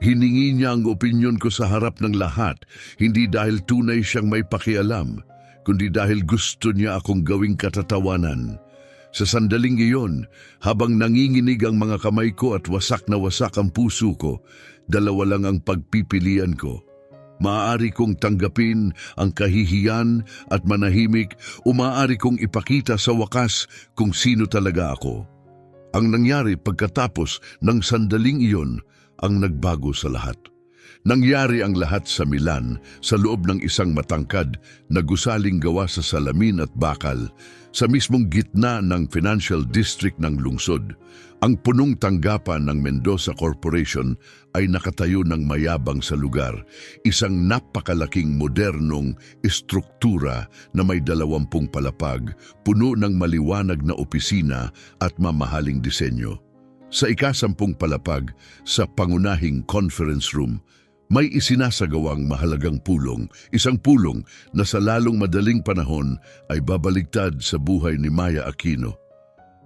Hiningi niya ang opinyon ko sa harap ng lahat, hindi dahil tunay siyang may pakialam, kundi dahil gusto niya akong gawing katatawanan. Sa sandaling iyon, habang nanginginig ang mga kamay ko at wasak na wasak ang puso ko, dalawa lang ang pagpipilian ko. Maaari kong tanggapin ang kahihiyan at manahimik o maaari kong ipakita sa wakas kung sino talaga ako. Ang nangyari pagkatapos ng sandaling iyon ang nagbago sa lahat. Nangyari ang lahat sa Milan sa loob ng isang matangkad na gusaling gawa sa salamin at bakal sa mismong gitna ng financial district ng lungsod. Ang punong tanggapan ng Mendoza Corporation ay nakatayo ng mayabang sa lugar, isang napakalaking modernong estruktura na may 20 palapag, puno ng maliwanag na opisina at mamahaling disenyo. Sa ika-10 palapag, sa pangunahing conference room, may isinasagawang mahalagang pulong, isang pulong na sa lalong madaling panahon ay babaligtad sa buhay ni Maya Aquino.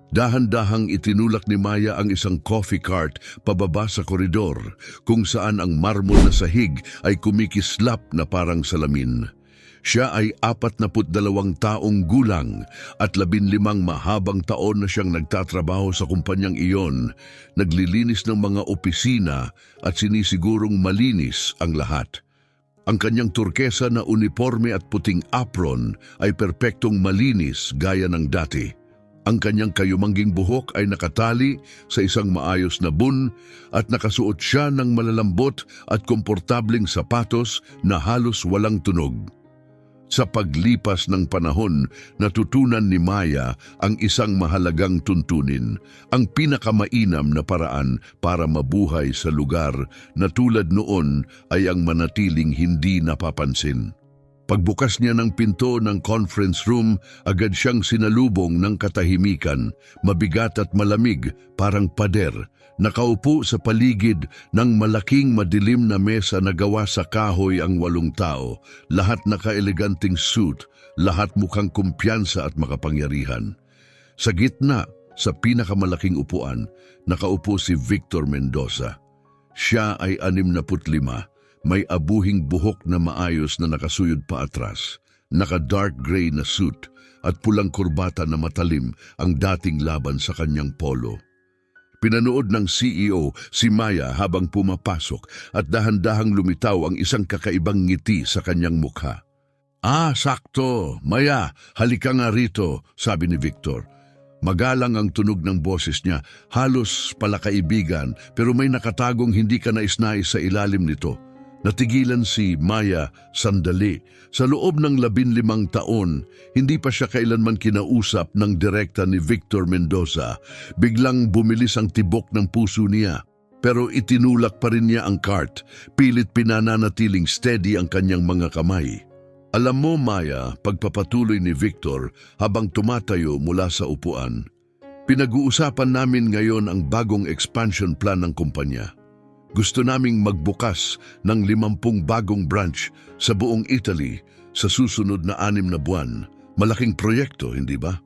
Dahan-dahang itinulak ni Maya ang isang coffee cart pababa sa koridor, kung saan ang marmol na sahig ay kumikislap na parang salamin. Siya ay 42 taong gulang at 15 mahabang taon na siyang nagtatrabaho sa kumpanyang iyon, naglilinis ng mga opisina at sinisigurong malinis ang lahat. Ang kanyang turkesa na uniforme at puting apron ay perpektong malinis gaya ng dati. Ang kanyang kayumangging buhok ay nakatali sa isang maayos na bun at nakasuot siya ng malalambot at komportableng sapatos na halos walang tunog. Sa paglipas ng panahon, natutunan ni Maya ang isang mahalagang tuntunin, ang pinakamainam na paraan para mabuhay sa lugar na tulad noon ay ang manatiling hindi napapansin. Pagbukas niya ng pinto ng conference room, agad siyang sinalubong ng katahimikan, mabigat at malamig, parang pader. Nakaupo sa paligid ng malaking madilim na mesa na gawa sa kahoy ang 8 tao, lahat naka-eleganting suit, lahat mukhang kumpiyansa at makapangyarihan. Sa gitna, sa pinakamalaking upuan, nakaupo si Victor Mendoza. Siya ay 65, may abuhing buhok na maayos na nakasuyod pa atras, naka-dark gray na suit at pulang kurbata na matalim ang dating laban sa kanyang polo. Pinanood ng CEO si Maya habang pumapasok at dahan-dahang lumitaw ang isang kakaibang ngiti sa kanyang mukha. "Ah, sakto! Maya, halika nga rito," sabi ni Victor. Magalang ang tunog ng boses niya, halos palakaibigan, pero may nakatagong hindi ka nais-nais sa ilalim nito. Natigilan si Maya sandali. Sa loob ng 15 taon, hindi pa siya kailanman kinausap ng direkta ni Victor Mendoza. Biglang bumilis ang tibok ng puso niya. Pero itinulak pa rin niya ang cart, pilit pinananatiling steady ang kanyang mga kamay. "Alam mo, Maya," pagpapatuloy ni Victor habang tumatayo mula sa upuan, "pinag-uusapan namin ngayon ang bagong expansion plan ng kumpanya. Gusto naming magbukas ng 50 bagong branch sa buong Italy sa susunod na 6 na buwan. Malaking proyekto, hindi ba?"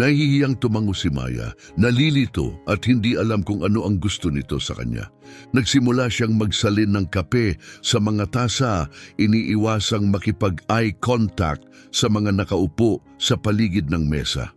Nahihiyang tumango si Maya, nalilito at hindi alam kung ano ang gusto nito sa kanya. Nagsimula siyang magsalin ng kape sa mga tasa, iniiwasang makipag-eye contact sa mga nakaupo sa paligid ng mesa.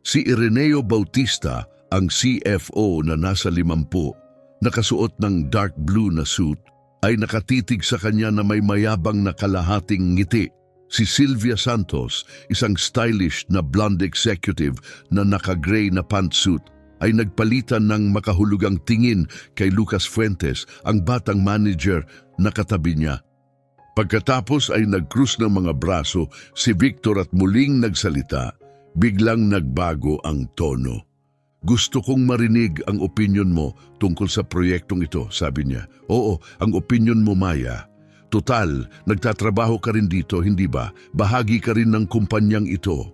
Si Ireneo Bautista, ang CFO na nasa 50, nakasuot ng dark blue na suit, ay nakatitig sa kanya na may mayabang na kalahating ngiti. Si Sylvia Santos, isang stylish na blonde executive na naka-gray na pantsuit, ay nagpalitan ng makahulugang tingin kay Lucas Fuentes, ang batang manager na katabi niya. Pagkatapos ay nag-krus ng mga braso si Victor at muling nagsalita. Biglang nagbago ang tono. "Gusto kong marinig ang opinyon mo tungkol sa proyektong ito," sabi niya. "Oo, ang opinyon mo, Maya. Total, nagtatrabaho ka rin dito, hindi ba? Bahagi ka rin ng kumpanyang ito."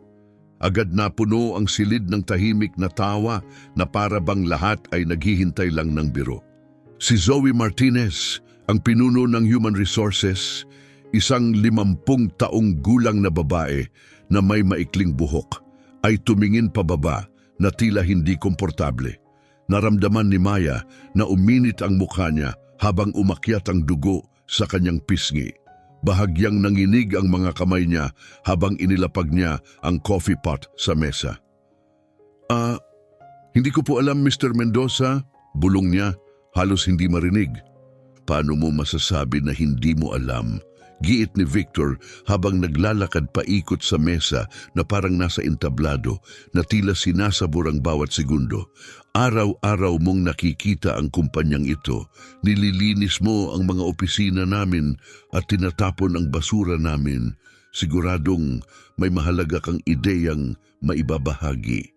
Agad napuno ang silid ng tahimik na tawa na para bang lahat ay naghihintay lang ng biro. Si Zoe Martinez, ang pinuno ng Human Resources, isang 50 taong gulang na babae na may maikling buhok, ay tumingin pababa na tila hindi komportable. Naramdaman ni Maya na uminit ang mukha niya habang umakyat ang dugo sa kanyang pisngi. Bahagyang nanginig ang mga kamay niya habang inilapag niya ang coffee pot sa mesa. Hindi ko po alam, Mr. Mendoza, bulong niya, halos hindi marinig. Paano mo masasabi na hindi mo alam? Giit ni Victor habang naglalakad paikot sa mesa na parang nasa entablado na tila sinasabor ang bawat segundo. Araw-araw mong nakikita ang kumpanyang ito. Nililinis mo ang mga opisina namin at tinatapon ang basura namin. Siguradong may mahalaga kang ideyang maibabahagi.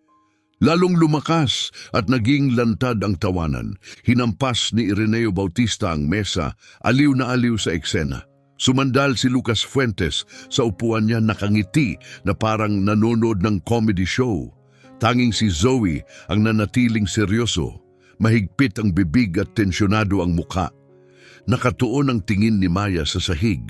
Lalong lumakas at naging lantad ang tawanan. Hinampas ni Ireneo Bautista ang mesa, aliw na aliw sa eksena. Sumandal si Lucas Fuentes sa upuan niya, nakangiti na parang nanonood ng comedy show. Tanging si Zoe ang nanatiling seryoso. Mahigpit ang bibig at tensyonado ang mukha. Nakatuon ang tingin ni Maya sa sahig.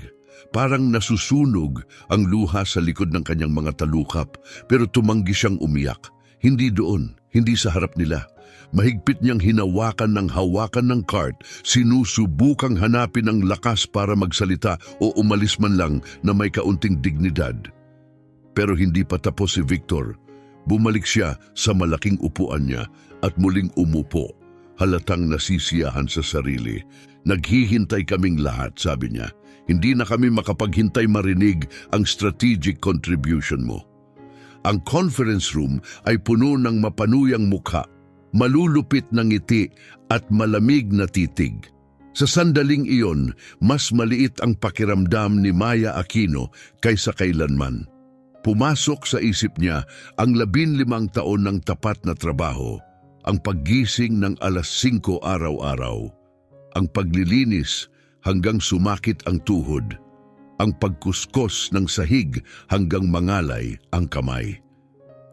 Parang nasusunog ang luha sa likod ng kanyang mga talukap, pero tumanggi siyang umiyak. Hindi doon, hindi sa harap nila. Mahigpit niyang hinawakan ng hawakan ng cart, sinusubukang hanapin ang lakas para magsalita o umalis man lang na may kaunting dignidad. Pero hindi pa tapos si Victor. Bumalik siya sa malaking upuan niya at muling umupo. Halatang nasisiyahan sa sarili. Naghihintay kaming lahat, sabi niya. Hindi na kami makapaghintay marinig ang strategic contribution mo. Ang conference room ay puno ng mapanuyang mukha, malulupit na ngiti at malamig na titig. Sa sandaling iyon, mas maliit ang pakiramdam ni Maya Aquino kaysa kailanman. Pumasok sa isip niya ang 15 taon ng tapat na trabaho, ang paggising ng alas 5 araw-araw, ang paglilinis hanggang sumakit ang tuhod, ang pagkuskos ng sahig hanggang mangalay ang kamay.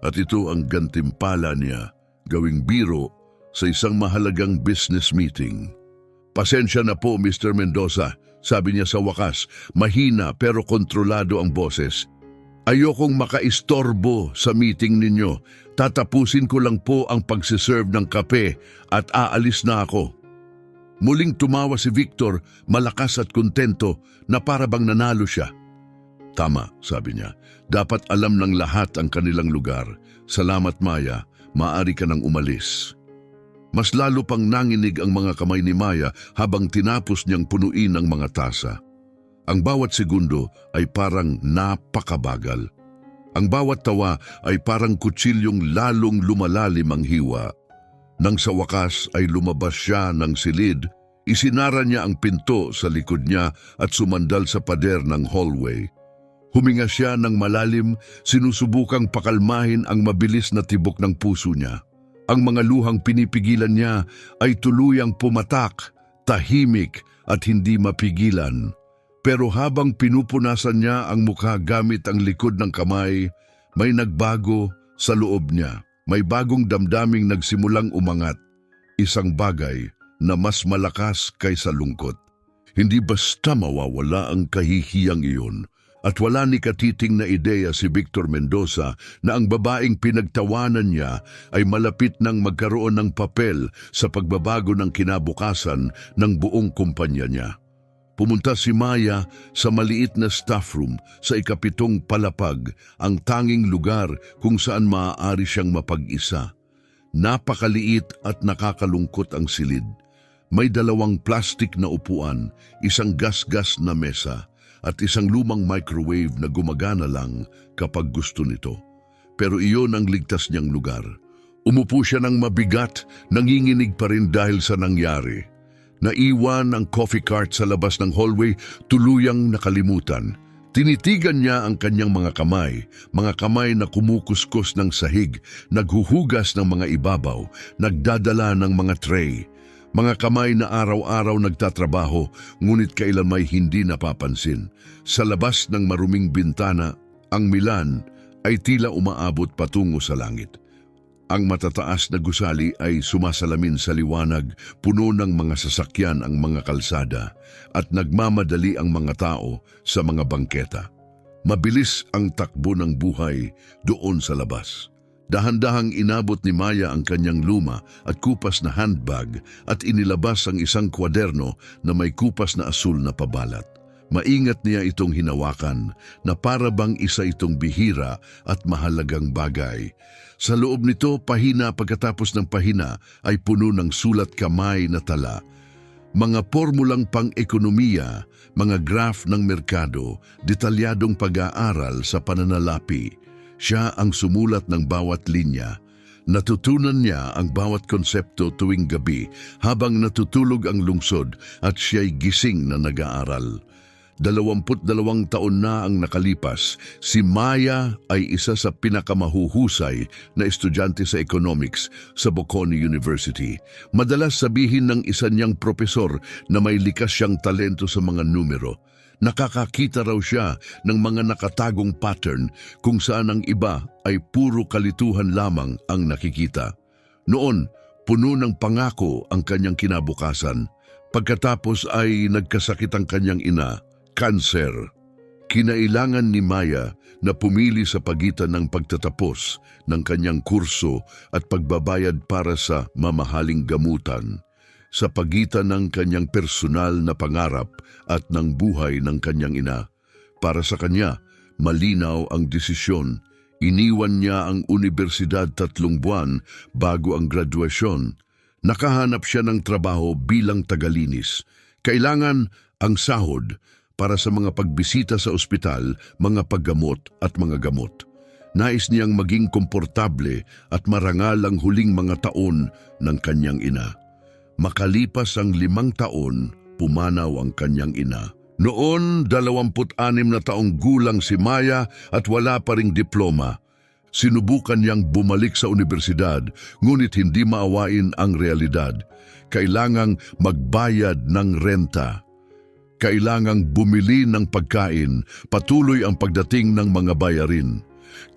At ito ang gantimpala niya, gawing biro sa isang mahalagang business meeting. Pasensya na po, Mr. Mendoza, sabi niya sa wakas, mahina pero kontrolado ang boses. Ayokong makaistorbo sa meeting ninyo. Tatapusin ko lang po ang pagsiserve ng kape at aalis na ako. Muling tumawa si Victor, malakas at kontento na para bang nanalo siya. Tama, sabi niya. Dapat alam ng lahat ang kanilang lugar. Salamat, Maya. Maaari ka nang umalis. Mas lalo pang nanginig ang mga kamay ni Maya habang tinapos niyang punuin ang mga tasa. Ang bawat segundo ay parang napakabagal. Ang bawat tawa ay parang kutsilyong lalong lumalalim ang hiwa. Nang sa wakas ay lumabas siya ng silid, isinara niya ang pinto sa likod niya at sumandal sa pader ng hallway. Huminga siya ng malalim, sinusubukang pakalmahin ang mabilis na tibok ng puso niya. Ang mga luhang pinipigilan niya ay tuluyang pumatak, tahimik at hindi mapigilan. Pero habang pinupunasan niya ang mukha gamit ang likod ng kamay, may nagbago sa loob niya. May bagong damdaming nagsimulang umangat, isang bagay na mas malakas kaysa lungkot. Hindi basta mawawala ang kahihiyang iyon, at wala ni katiting na ideya si Victor Mendoza na ang babaeng pinagtawanan niya ay malapit nang magkaroon ng papel sa pagbabago ng kinabukasan ng buong kumpanya niya. Pumunta si Maya sa maliit na staff room sa ikapitong palapag, ang tanging lugar kung saan maaari siyang mapag-isa. Napakaliit at nakakalungkot ang silid. May 2 plastik na upuan, isang gas-gas na mesa, at isang lumang microwave na gumagana lang kapag gusto nito. Pero iyon ang ligtas niyang lugar. Umupo siya ng mabigat, nanginginig pa rin dahil sa nangyari. Naiwan ang coffee cart sa labas ng hallway, tuluyang nakalimutan. Tinitigan niya ang kanyang mga kamay na kumukuskus ng sahig, naghuhugas ng mga ibabaw, nagdadala ng mga tray. Mga kamay na araw-araw nagtatrabaho, ngunit kailan may hindi napapansin. Sa labas ng maruming bintana, ang Milan ay tila umaabot patungo sa langit. Ang matataas na gusali ay sumasalamin sa liwanag, puno ng mga sasakyan ang mga kalsada, at nagmamadali ang mga tao sa mga bangketa. Mabilis ang takbo ng buhay doon sa labas. Dahan-dahang inabot ni Maya ang kanyang luma at kupas na handbag at inilabas ang isang kwaderno na may kupas na asul na pabalat. Maingat niya itong hinawakan na para bang isa itong bihira at mahalagang bagay. Sa loob nito, pahina pagkatapos ng pahina ay puno ng sulat kamay na tala. Mga pormulang pang-ekonomiya, mga graph ng merkado, detalyadong pag-aaral sa pananalapi. Siya ang sumulat ng bawat linya. Natutunan niya ang bawat konsepto tuwing gabi habang natutulog ang lungsod at siya'y gising na nag-aaral. 22 taon na ang nakalipas, si Maya ay isa sa pinakamahuhusay na estudyante sa economics sa Bocconi University. Madalas sabihin ng isa niyang propesor na may likas siyang talento sa mga numero. Nakakakita raw siya ng mga nakatagong pattern kung saan ang iba ay puro kalituhan lamang ang nakikita. Noon, puno ng pangako ang kanyang kinabukasan. Pagkatapos ay nagkasakit ang kanyang ina, kanser. Kinailangan ni Maya na pumili sa pagitan ng pagtatapos ng kanyang kurso at pagbabayad para sa mamahaling gamutan, sa pagitan ng kanyang personal na pangarap at ng buhay ng kanyang ina. Para sa kanya, malinaw ang desisyon. Iniwan niya ang universidad 3 buwan bago ang graduasyon. Nakahanap siya ng trabaho bilang tagalinis. Kailangan ang sahod para sa mga pagbisita sa ospital, mga paggamot at mga gamot. Nais niyang maging komportable at marangal ang huling mga taon ng kanyang ina. Makalipas ang 5 taon, pumanaw ang kanyang ina. Noon, 26 na taong gulang si Maya at wala pa ring diploma. Sinubukan niyang bumalik sa universidad, ngunit hindi maawain ang realidad. Kailangang magbayad ng renta. Kailangang bumili ng pagkain, patuloy ang pagdating ng mga bayarin.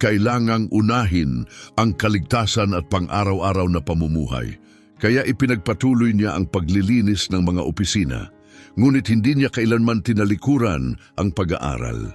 Kailangang unahin ang kaligtasan at pang-araw-araw na pamumuhay. Kaya ipinagpatuloy niya ang paglilinis ng mga opisina, ngunit hindi niya kailanman tinalikuran ang pag-aaral.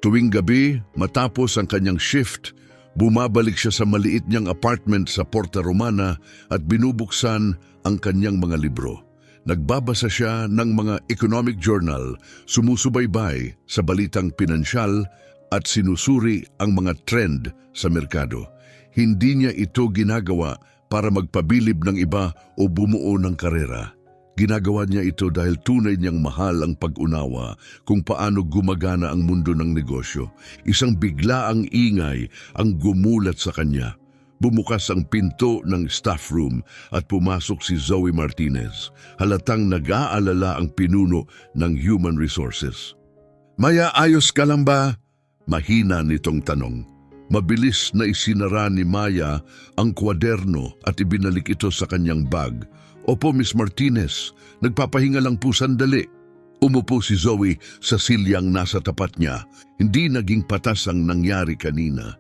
Tuwing gabi, matapos ang kanyang shift, bumabalik siya sa maliit niyang apartment sa Porta Romana at binubuksan ang kanyang mga libro. Nagbabasa siya ng mga economic journal, sumusubaybay sa balitang pinansyal at sinusuri ang mga trend sa merkado. Hindi niya ito ginagawa para magpabilib ng iba o bumuo ng karera. Ginagawa niya ito dahil tunay niyang mahal ang pag-unawa kung paano gumagana ang mundo ng negosyo. Isang biglaang ingay ang gumulat sa kanya. Bumukas ang pinto ng staff room at pumasok si Zoe Martinez. Halatang nag-aalala ang pinuno ng Human Resources. "Maya, ayos ka lang ba?" Mahina nitong tanong. Mabilis na isinara ni Maya ang kwaderno at ibinalik ito sa kanyang bag. "Opo, Miss Martinez, nagpapahinga lang po sandali." Umupo si Zoe sa silyang nasa tapat niya. Hindi naging patas ang nangyari kanina.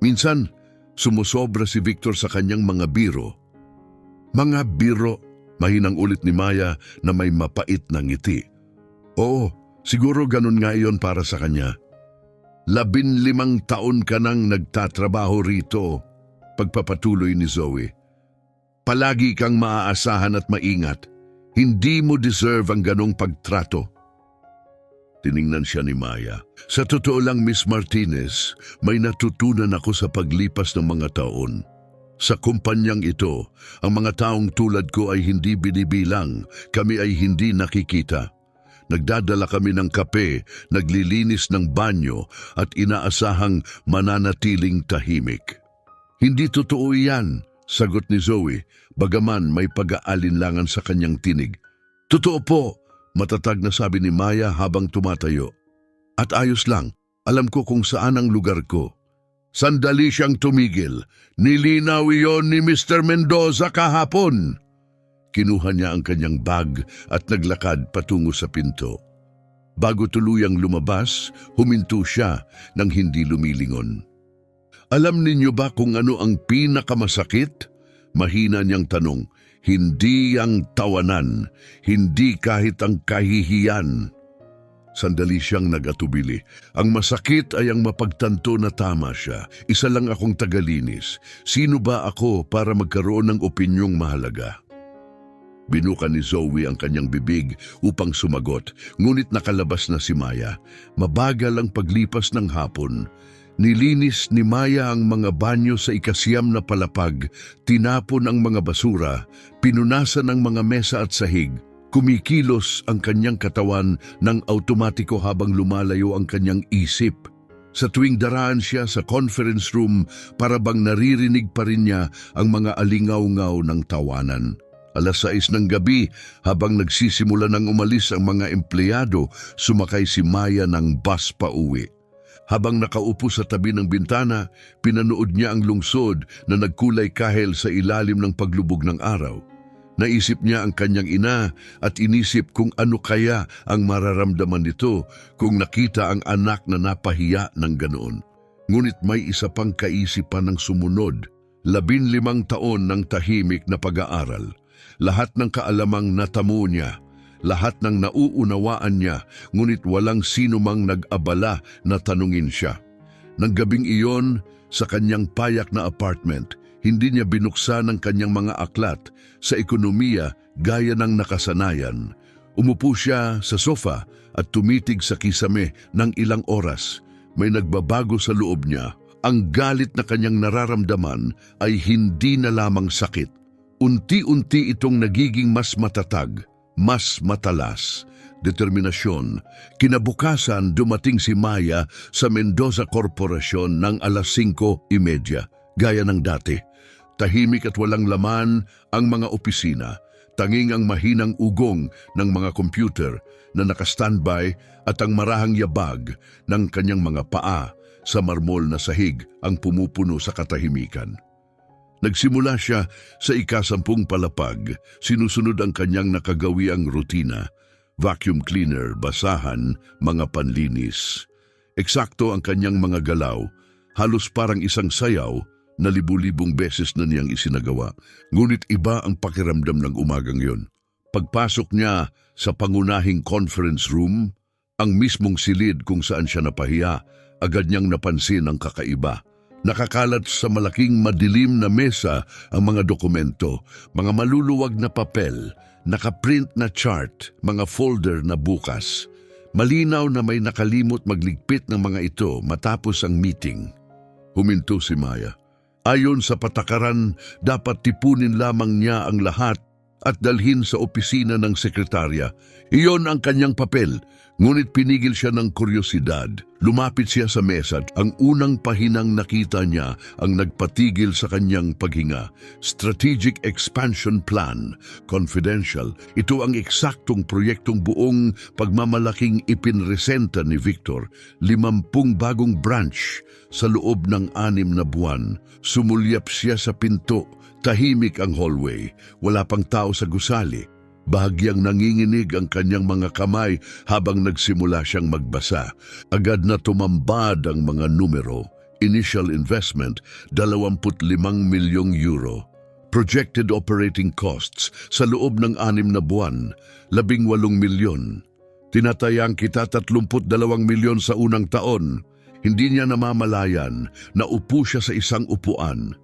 Minsan, sumusobra si Victor sa kanyang mga biro. "Mga biro?" Mahinang ulit ni Maya na may mapait na ngiti. "Oo, siguro ganun nga iyon para sa kanya." 15 taon ka nang nagtatrabaho rito, pagpapatuloy ni Zoe. "Palagi kang maaasahan at maingat. Hindi mo deserve ang ganong pagtrato." Tiningnan siya ni Maya. "Sa totoo lang, Miss Martinez, may natutunan ako sa paglipas ng mga taon. Sa kumpanyang ito, ang mga taong tulad ko ay hindi binibilang, kami ay hindi nakikita. Nagdadala kami ng kape, naglilinis ng banyo at inaasahang mananatiling tahimik." "Hindi totoo iyan," sagot ni Zoe, bagaman may pag-aalinlangan sa kanyang tinig. "Totoo po," matatag na sabi ni Maya habang tumatayo. "At ayos lang, alam ko kung saan ang lugar ko." Sandali siyang tumigil. "Nilinaw iyon ni Mr. Mendoza kahapon." Kinuha niya ang kanyang bag at naglakad patungo sa pinto. Bago tuluyang lumabas, huminto siya nang hindi lumilingon. "Alam ninyo ba kung ano ang pinakamasakit?" Mahina niyang tanong. "Hindi ang tawanan, hindi kahit ang kahihiyan. Sandali siyang nagatubili. Ang masakit ay ang mapagtanto na tama siya. Isa lang akong tagalinis. Sino ba ako para magkaroon ng opinyong mahalaga? Binuka ni Zoe ang kanyang bibig upang sumagot, ngunit nakalabas na si Maya. Mabagal ang paglipas ng hapon. Nilinis ni Maya ang mga banyo sa ikasiyam na palapag, tinapon ang mga basura, pinunasan ang mga mesa at sahig. Kumikilos ang kanyang katawan ng automatiko habang lumalayo ang kanyang isip. Sa tuwing daraan siya sa conference room, para bang naririnig pa rin niya ang mga alingaw-ngaw ng tawanan. 6:00 ng gabi, habang nagsisimula ng umalis ang mga empleyado, sumakay si Maya ng bus pa uwi. Habang nakaupo sa tabi ng bintana, pinanood niya ang lungsod na nagkulay kahel sa ilalim ng paglubog ng araw. Naisip niya ang kanyang ina at inisip kung ano kaya ang mararamdaman nito kung nakita ang anak na napahiya ng ganoon. Ngunit may isa pang kaisipan ng sumunod. 15 taon ng tahimik na pag-aaral. Lahat ng kaalamang natamo niya. Lahat ng nauunawaan niya, ngunit walang sino mang nag-abala na tanungin siya. Nang gabing iyon, sa kanyang payak na apartment, hindi niya binuksan ang kanyang mga aklat sa ekonomiya gaya ng nakasanayan. Umupo siya sa sofa at tumitig sa kisame ng ilang oras. May nagbabago sa loob niya. Ang galit na kanyang nararamdaman ay hindi na lamang sakit. Unti-unti itong nagiging mas matatag, mas matalas. Determinasyon. Kinabukasan dumating si Maya sa Mendoza Corporation ng 5:30, gaya ng dati. Tahimik at walang laman ang mga opisina. Tanging ang mahinang ugong ng mga computer na naka-standby at ang marahang yabag ng kanyang mga paa sa marmol na sahig ang pumupuno sa katahimikan. Nagsimula siya sa 10 palapag, sinusunod ang kanyang nakagawiang rutina. Vacuum cleaner, basahan, mga panlinis. Eksakto ang kanyang mga galaw, halos parang isang sayaw na libu-libong beses na niyang isinagawa. Ngunit iba ang pakiramdam ng umagang yon. Pagpasok niya sa pangunahing conference room, ang mismong silid kung saan siya napahiya, agad niyang napansin ang kakaiba. Nakakalat sa malaking madilim na mesa ang mga dokumento, mga maluluwag na papel, nakaprint na chart, mga folder na bukas. Malinaw na may nakalimot magligpit ng mga ito matapos ang meeting. Huminto si Maya. Ayon sa patakaran, dapat tipunin lamang niya ang lahat at dalhin sa opisina ng sekretarya. Iyon ang kanyang papel, ngunit pinigil siya ng kuryosidad. Lumapit siya sa mesa at ang unang pahinang nakita niya ang nagpatigil sa kanyang paghinga. Strategic Expansion Plan, confidential. Ito ang eksaktong proyektong buong pagmamalaking ipinresenta ni Victor. 50 bagong branch sa loob ng 6 na buwan. Sumulyap siya sa pinto. Tahimik ang hallway. Wala pang tao sa gusali. Bahagyang nanginginig ang kanyang mga kamay habang nagsimula siyang magbasa. Agad na tumambad ang mga numero. Initial investment, 25 milyong euro. Projected operating costs sa loob ng 6 na buwan, 18 milyon. Tinatayang kita 32 milyon sa unang taon. Hindi niya namamalayan na upo siya sa isang upuan.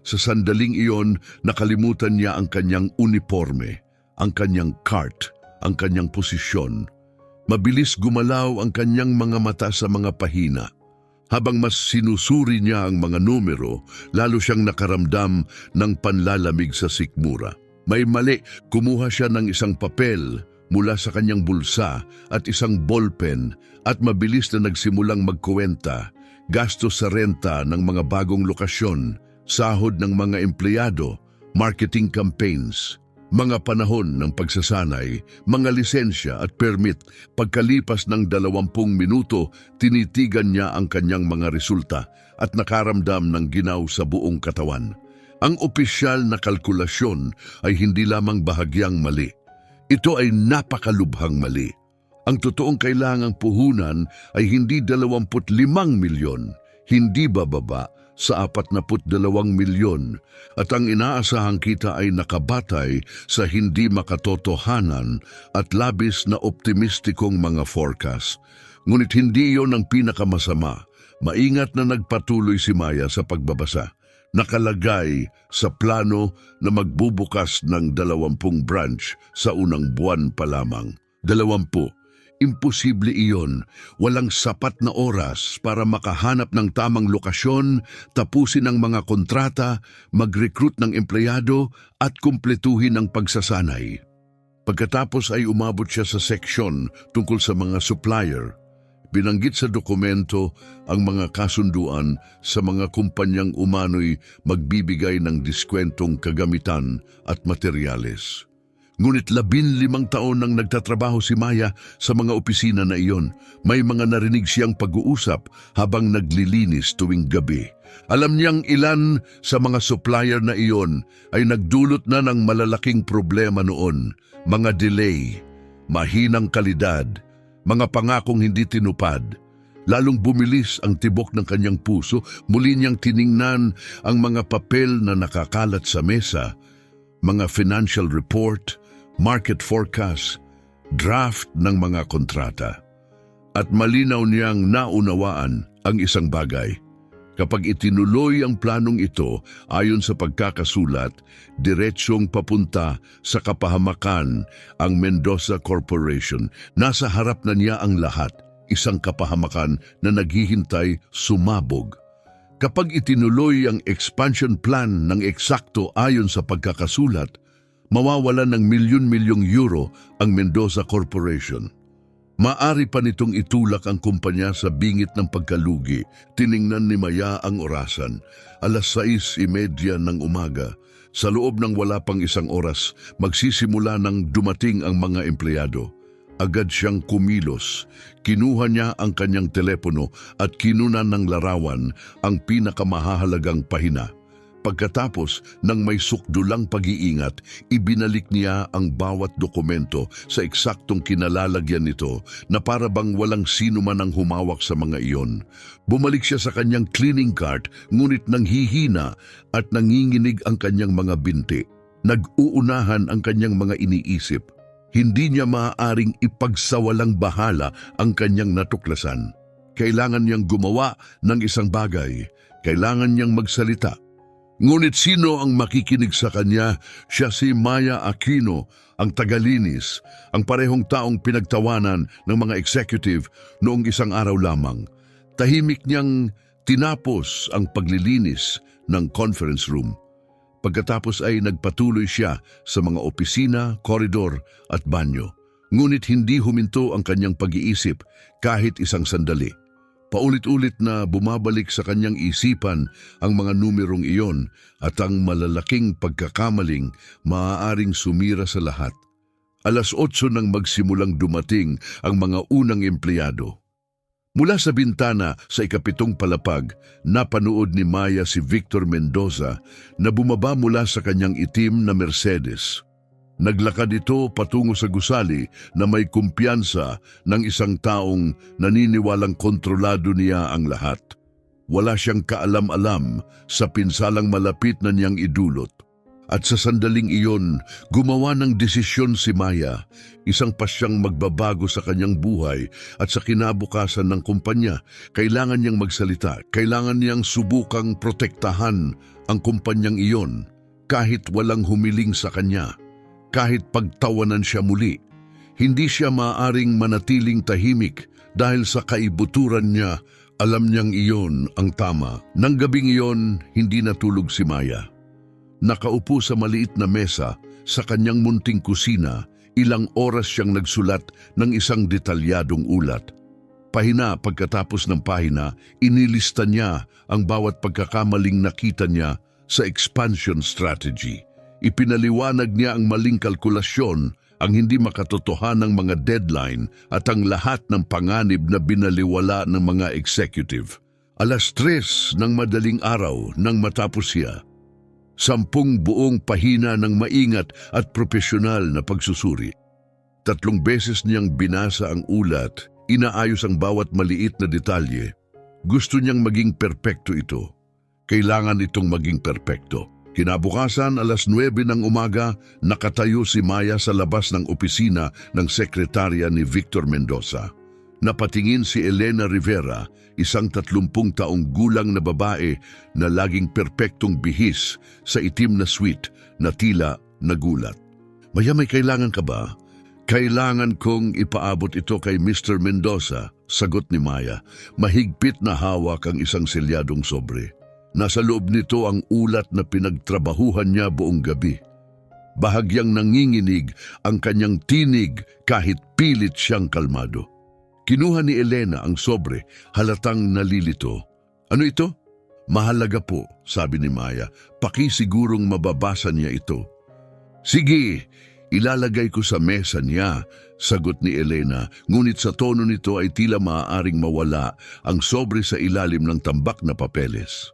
Sa sandaling iyon, nakalimutan niya ang kanyang uniforme, ang kanyang cart, ang kanyang posisyon. Mabilis gumalaw ang kanyang mga mata sa mga pahina. Habang mas sinusuri niya ang mga numero, lalo siyang nakaramdam ng panlalamig sa sikmura. May mali, kumuha siya ng isang papel mula sa kanyang bulsa at isang ballpen at mabilis na nagsimulang magkuwenta. Gastos sa renta ng mga bagong lokasyon, sahod ng mga empleyado, marketing campaigns, mga panahon ng pagsasanay, mga lisensya at permit. Pagkalipas ng 20 minuto, tinitigan niya ang kanyang mga resulta at nakaramdam ng ginaw sa buong katawan. Ang opisyal na kalkulasyon ay hindi lamang bahagyang mali. Ito ay napakalubhang mali. Ang totoong kailangang puhunan ay hindi 25 milyon, hindi bababa sa 42 milyon at ang inaasahang kita ay nakabatay sa hindi makatotohanan at labis na optimistikong mga forecast. Ngunit hindi iyon ang pinakamasama. Maingat na nagpatuloy si Maya sa pagbabasa. Nakalagay sa plano na magbubukas ng 20 branch sa unang buwan pa lamang. 20. Imposible iyon. Walang sapat na oras para makahanap ng tamang lokasyon, tapusin ang mga kontrata, mag-recruit ng empleyado at kumpletuhin ang pagsasanay. Pagkatapos ay umabot siya sa seksyon tungkol sa mga supplier. Binanggit sa dokumento ang mga kasunduan sa mga kumpanyang umano'y magbibigay ng diskwentong kagamitan at materyales. Ngunit 15 taon nang nagtatrabaho si Maya sa mga opisina na iyon, may mga narinig siyang pag-uusap habang naglilinis tuwing gabi. Alam niyang ilan sa mga supplier na iyon ay nagdulot na ng malalaking problema noon, mga delay, mahinang kalidad, mga pangakong hindi tinupad. Lalong bumilis ang tibok ng kanyang puso, muli niyang tiningnan ang mga papel na nakakalat sa mesa, mga financial report, market forecast, draft ng mga kontrata. At malinaw niyang naunawaan ang isang bagay. Kapag itinuloy ang planong ito ayon sa pagkakasulat, diretsyong papunta sa kapahamakan ang Mendoza Corporation. Nasa harap na niya ang lahat, isang kapahamakan na naghihintay sumabog. Kapag itinuloy ang expansion plan ng eksakto ayon sa pagkakasulat, mawawalan ng milyon-milyong euro ang Mendoza Corporation. Maari pa nitong itulak ang kumpanya sa bingit ng pagkalugi. Tiningnan ni Maya ang orasan. 6:30 ng umaga. Sa loob ng wala pang isang oras, magsisimula nang dumating ang mga empleyado. Agad siyang kumilos. Kinuha niya ang kanyang telepono at kinunan ng larawan ang pinakamahalagang pahina. Pagkatapos ng may sukdulang pag-iingat, ibinalik niya ang bawat dokumento sa eksaktong kinalalagyan nito na para bang walang sino man ang humawak sa mga iyon. Bumalik siya sa kanyang cleaning cart, ngunit nanghihina at nanginginig ang kanyang mga binti. Nag-uunahan ang kanyang mga iniisip. Hindi niya maaaring ipagsawalang bahala ang kanyang natuklasan. Kailangan niyang gumawa ng isang bagay. Kailangan niyang magsalita. Ngunit sino ang makikinig sa kanya? Siya si Maya Aquino, ang tagalinis, ang parehong taong pinagtawanan ng mga executive noong isang araw lamang. Tahimik niyang tinapos ang paglilinis ng conference room. Pagkatapos ay nagpatuloy siya sa mga opisina, koridor at banyo. Ngunit hindi huminto ang kanyang pag-iisip kahit isang sandali. Paulit-ulit na bumabalik sa kanyang isipan ang mga numerong iyon at ang malalaking pagkakamaling maaaring sumira sa lahat. 8:00 nang magsimulang dumating ang mga unang empleyado. Mula sa bintana sa 7th palapag, napanood ni Maya si Victor Mendoza na bumaba mula sa kanyang itim na Mercedes. Naglakad ito patungo sa gusali na may kumpiyansa ng isang taong naniniwalang kontrolado niya ang lahat. Wala siyang kaalam-alam sa pinsalang malapit na niyang idulot. At sa sandaling iyon, gumawa ng desisyon si Maya, isang pasyang magbabago sa kanyang buhay at sa kinabukasan ng kumpanya. Kailangan niyang magsalita, kailangan niyang subukang protektahan ang kumpanyang iyon kahit walang humiling sa kanya. Kahit pagtawanan siya muli, hindi siya maaaring manatiling tahimik dahil sa kaibuturan niya. Alam niyang iyon ang tama. Nang gabing iyon, hindi natulog si Maya. Nakaupo sa maliit na mesa sa kanyang munting kusina, ilang oras siyang nagsulat ng isang detalyadong ulat. Pahina pagkatapos ng pahina, inilista niya ang bawat pagkakamaling nakita niya sa expansion strategy. Ipinaliwanag niya ang maling kalkulasyon, ang hindi makatotohanang mga deadline at ang lahat ng panganib na binaliwala ng mga executive. 3:00 ng madaling araw nang matapos siya. 10 buong pahina ng maingat at propesyonal na pagsusuri. 3 beses niyang binasa ang ulat, inaayos ang bawat maliit na detalye. Gusto niyang maging perpekto ito. Kailangan itong maging perpekto. Kinabukasan, alas 9 ng umaga, nakatayo si Maya sa labas ng opisina ng sekretarya ni Victor Mendoza. Napatingin si Elena Rivera, isang 30 taong gulang na babae na laging perpektong bihis sa itim na suite na tila nagulat. Maya, may kailangan ka ba? Kailangan kong ipaabot ito kay Mr. Mendoza, sagot ni Maya. Mahigpit na hawak ang isang selyadong sobre. Nasa loob nito ang ulat na pinagtrabahuhan niya buong gabi. Bahagyang nanginginig ang kanyang tinig kahit pilit siyang kalmado. Kinuha ni Elena ang sobre, halatang nalilito. Ano ito? Mahalaga po, sabi ni Maya. Pakisigurong mababasa niya ito. Sige, ilalagay ko sa mesa niya, sagot ni Elena, ngunit sa tono nito ay tila maaaring mawala ang sobre sa ilalim ng tambak na papeles.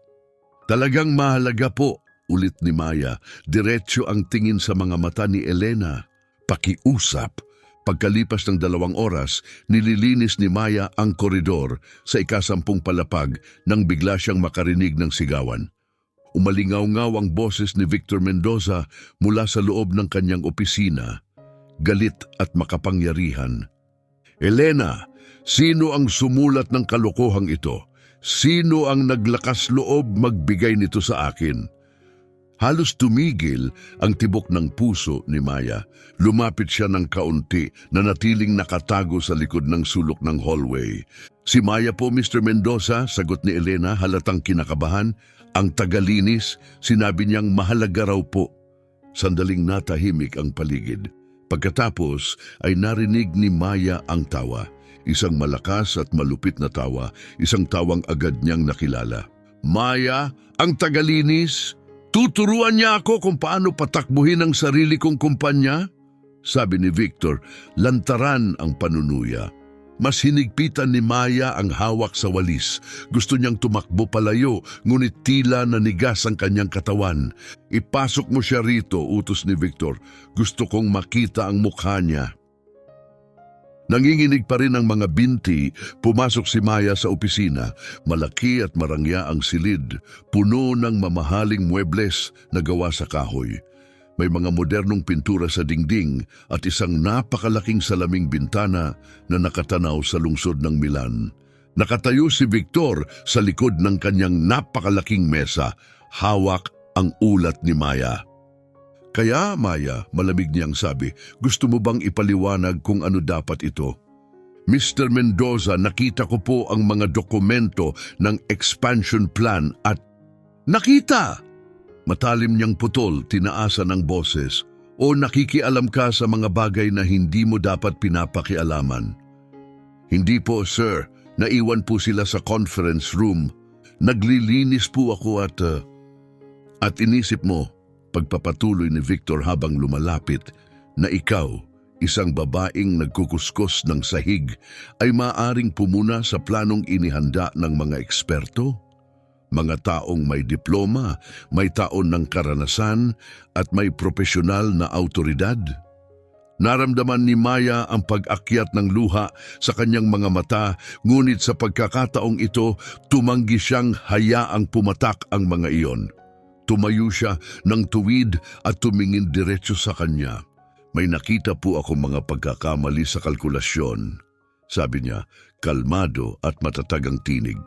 Talagang mahalaga po, ulit ni Maya. Diretso ang tingin sa mga mata ni Elena. Pakiusap. Pagkalipas ng 2 oras, nililinis ni Maya ang koridor sa ika-10 palapag nang bigla siyang makarinig ng sigawan. Umalingaw-ngaw ang boses ni Victor Mendoza mula sa loob ng kanyang opisina, galit at makapangyarihan. Elena, sino ang sumulat ng kalokohang ito? Sino ang naglakas loob magbigay nito sa akin? Halos tumigil ang tibok ng puso ni Maya. Lumapit siya ng kaunti na natiling nakatago sa likod ng sulok ng hallway. Si Maya po, Mr. Mendoza, sagot ni Elena halatang kinakabahan. Ang tagalinis, sinabi niyang mahalaga raw po. Sandaling natahimik ang paligid. Pagkatapos ay narinig ni Maya ang tawa. Isang malakas at malupit na tawa, isang tawang agad niyang nakilala. Maya, ang tagalinis? Tuturuan niya ako kung paano patakbuhin ang sarili kong kumpanya? Sabi ni Victor, lantaran ang panunuya. Mas hinigpitan ni Maya ang hawak sa walis. Gusto niyang tumakbo palayo, ngunit tila nanigas ang kanyang katawan. Ipasok mo siya rito, utos ni Victor. Gusto kong makita ang mukha niya. Nanginginig pa rin ang mga binti, pumasok si Maya sa opisina. Malaki at marangya ang silid, puno ng mamahaling muebles na gawa sa kahoy. May mga modernong pintura sa dingding at isang napakalaking salaming bintana na nakatanaw sa lungsod ng Milan. Nakatayo si Victor sa likod ng kanyang napakalaking mesa, hawak ang ulat ni Maya. Kaya, Maya, malamig niyang sabi, gusto mo bang ipaliwanag kung ano dapat ito? Mr. Mendoza, nakita ko po ang mga dokumento ng expansion plan at... Nakita! Matalim niyang putol, tinaasan ang boses. O nakikialam ka sa mga bagay na hindi mo dapat pinapakialaman? Hindi po, sir. Naiwan po sila sa conference room. Naglilinis po ako at inisip mo, pagpapatuloy ni Victor habang lumalapit, na ikaw, isang babaeng nagkukuskos ng sahig, ay maaring pumuna sa planong inihanda ng mga eksperto? Mga taong may diploma, may taon ng karanasan, at may profesional na autoridad? Naramdaman ni Maya ang pag-akyat ng luha sa kanyang mga mata, ngunit sa pagkakataong ito, tumanggi siyang hayaang pumatak ang mga iyon. Tumayo siya ng tuwid at tumingin diretso sa kanya. May nakita po ako mga pagkakamali sa kalkulasyon. Sabi niya, kalmado at matatag ang tinig.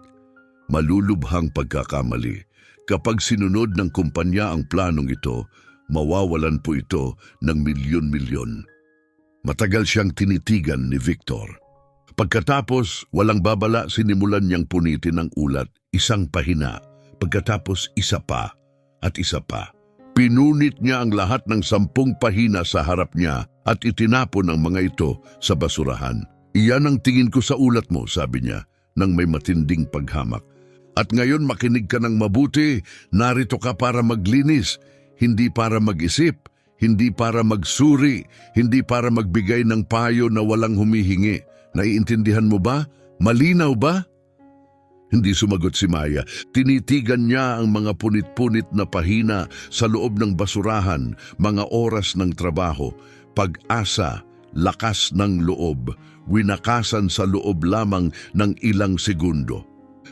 Malulubhang pagkakamali. Kapag sinunod ng kumpanya ang planong ito, mawawalan po ito ng milyon-milyon. Matagal siyang tinitigan ni Victor. Pagkatapos, walang babala, sinimulan niyang punitin ang ulat, isang pahina, pagkatapos isa pa. At isa pa. Pinunit niya ang lahat ng 10 pahina sa harap niya at itinapon ang mga ito sa basurahan. Iyan ang tingin ko sa ulat mo, sabi niya, nang may matinding paghamak. At ngayon makinig ka ng mabuti, narito ka para maglinis, hindi para mag-isip, hindi para magsuri, hindi para magbigay ng payo na walang humihingi. Naiintindihan mo ba? Malinaw ba? Hindi sumagot si Maya. Tinitigan niya ang mga punit-punit na pahina sa loob ng basurahan, mga oras ng trabaho, pag-asa, lakas ng loob, winakasan sa loob lamang ng ilang segundo.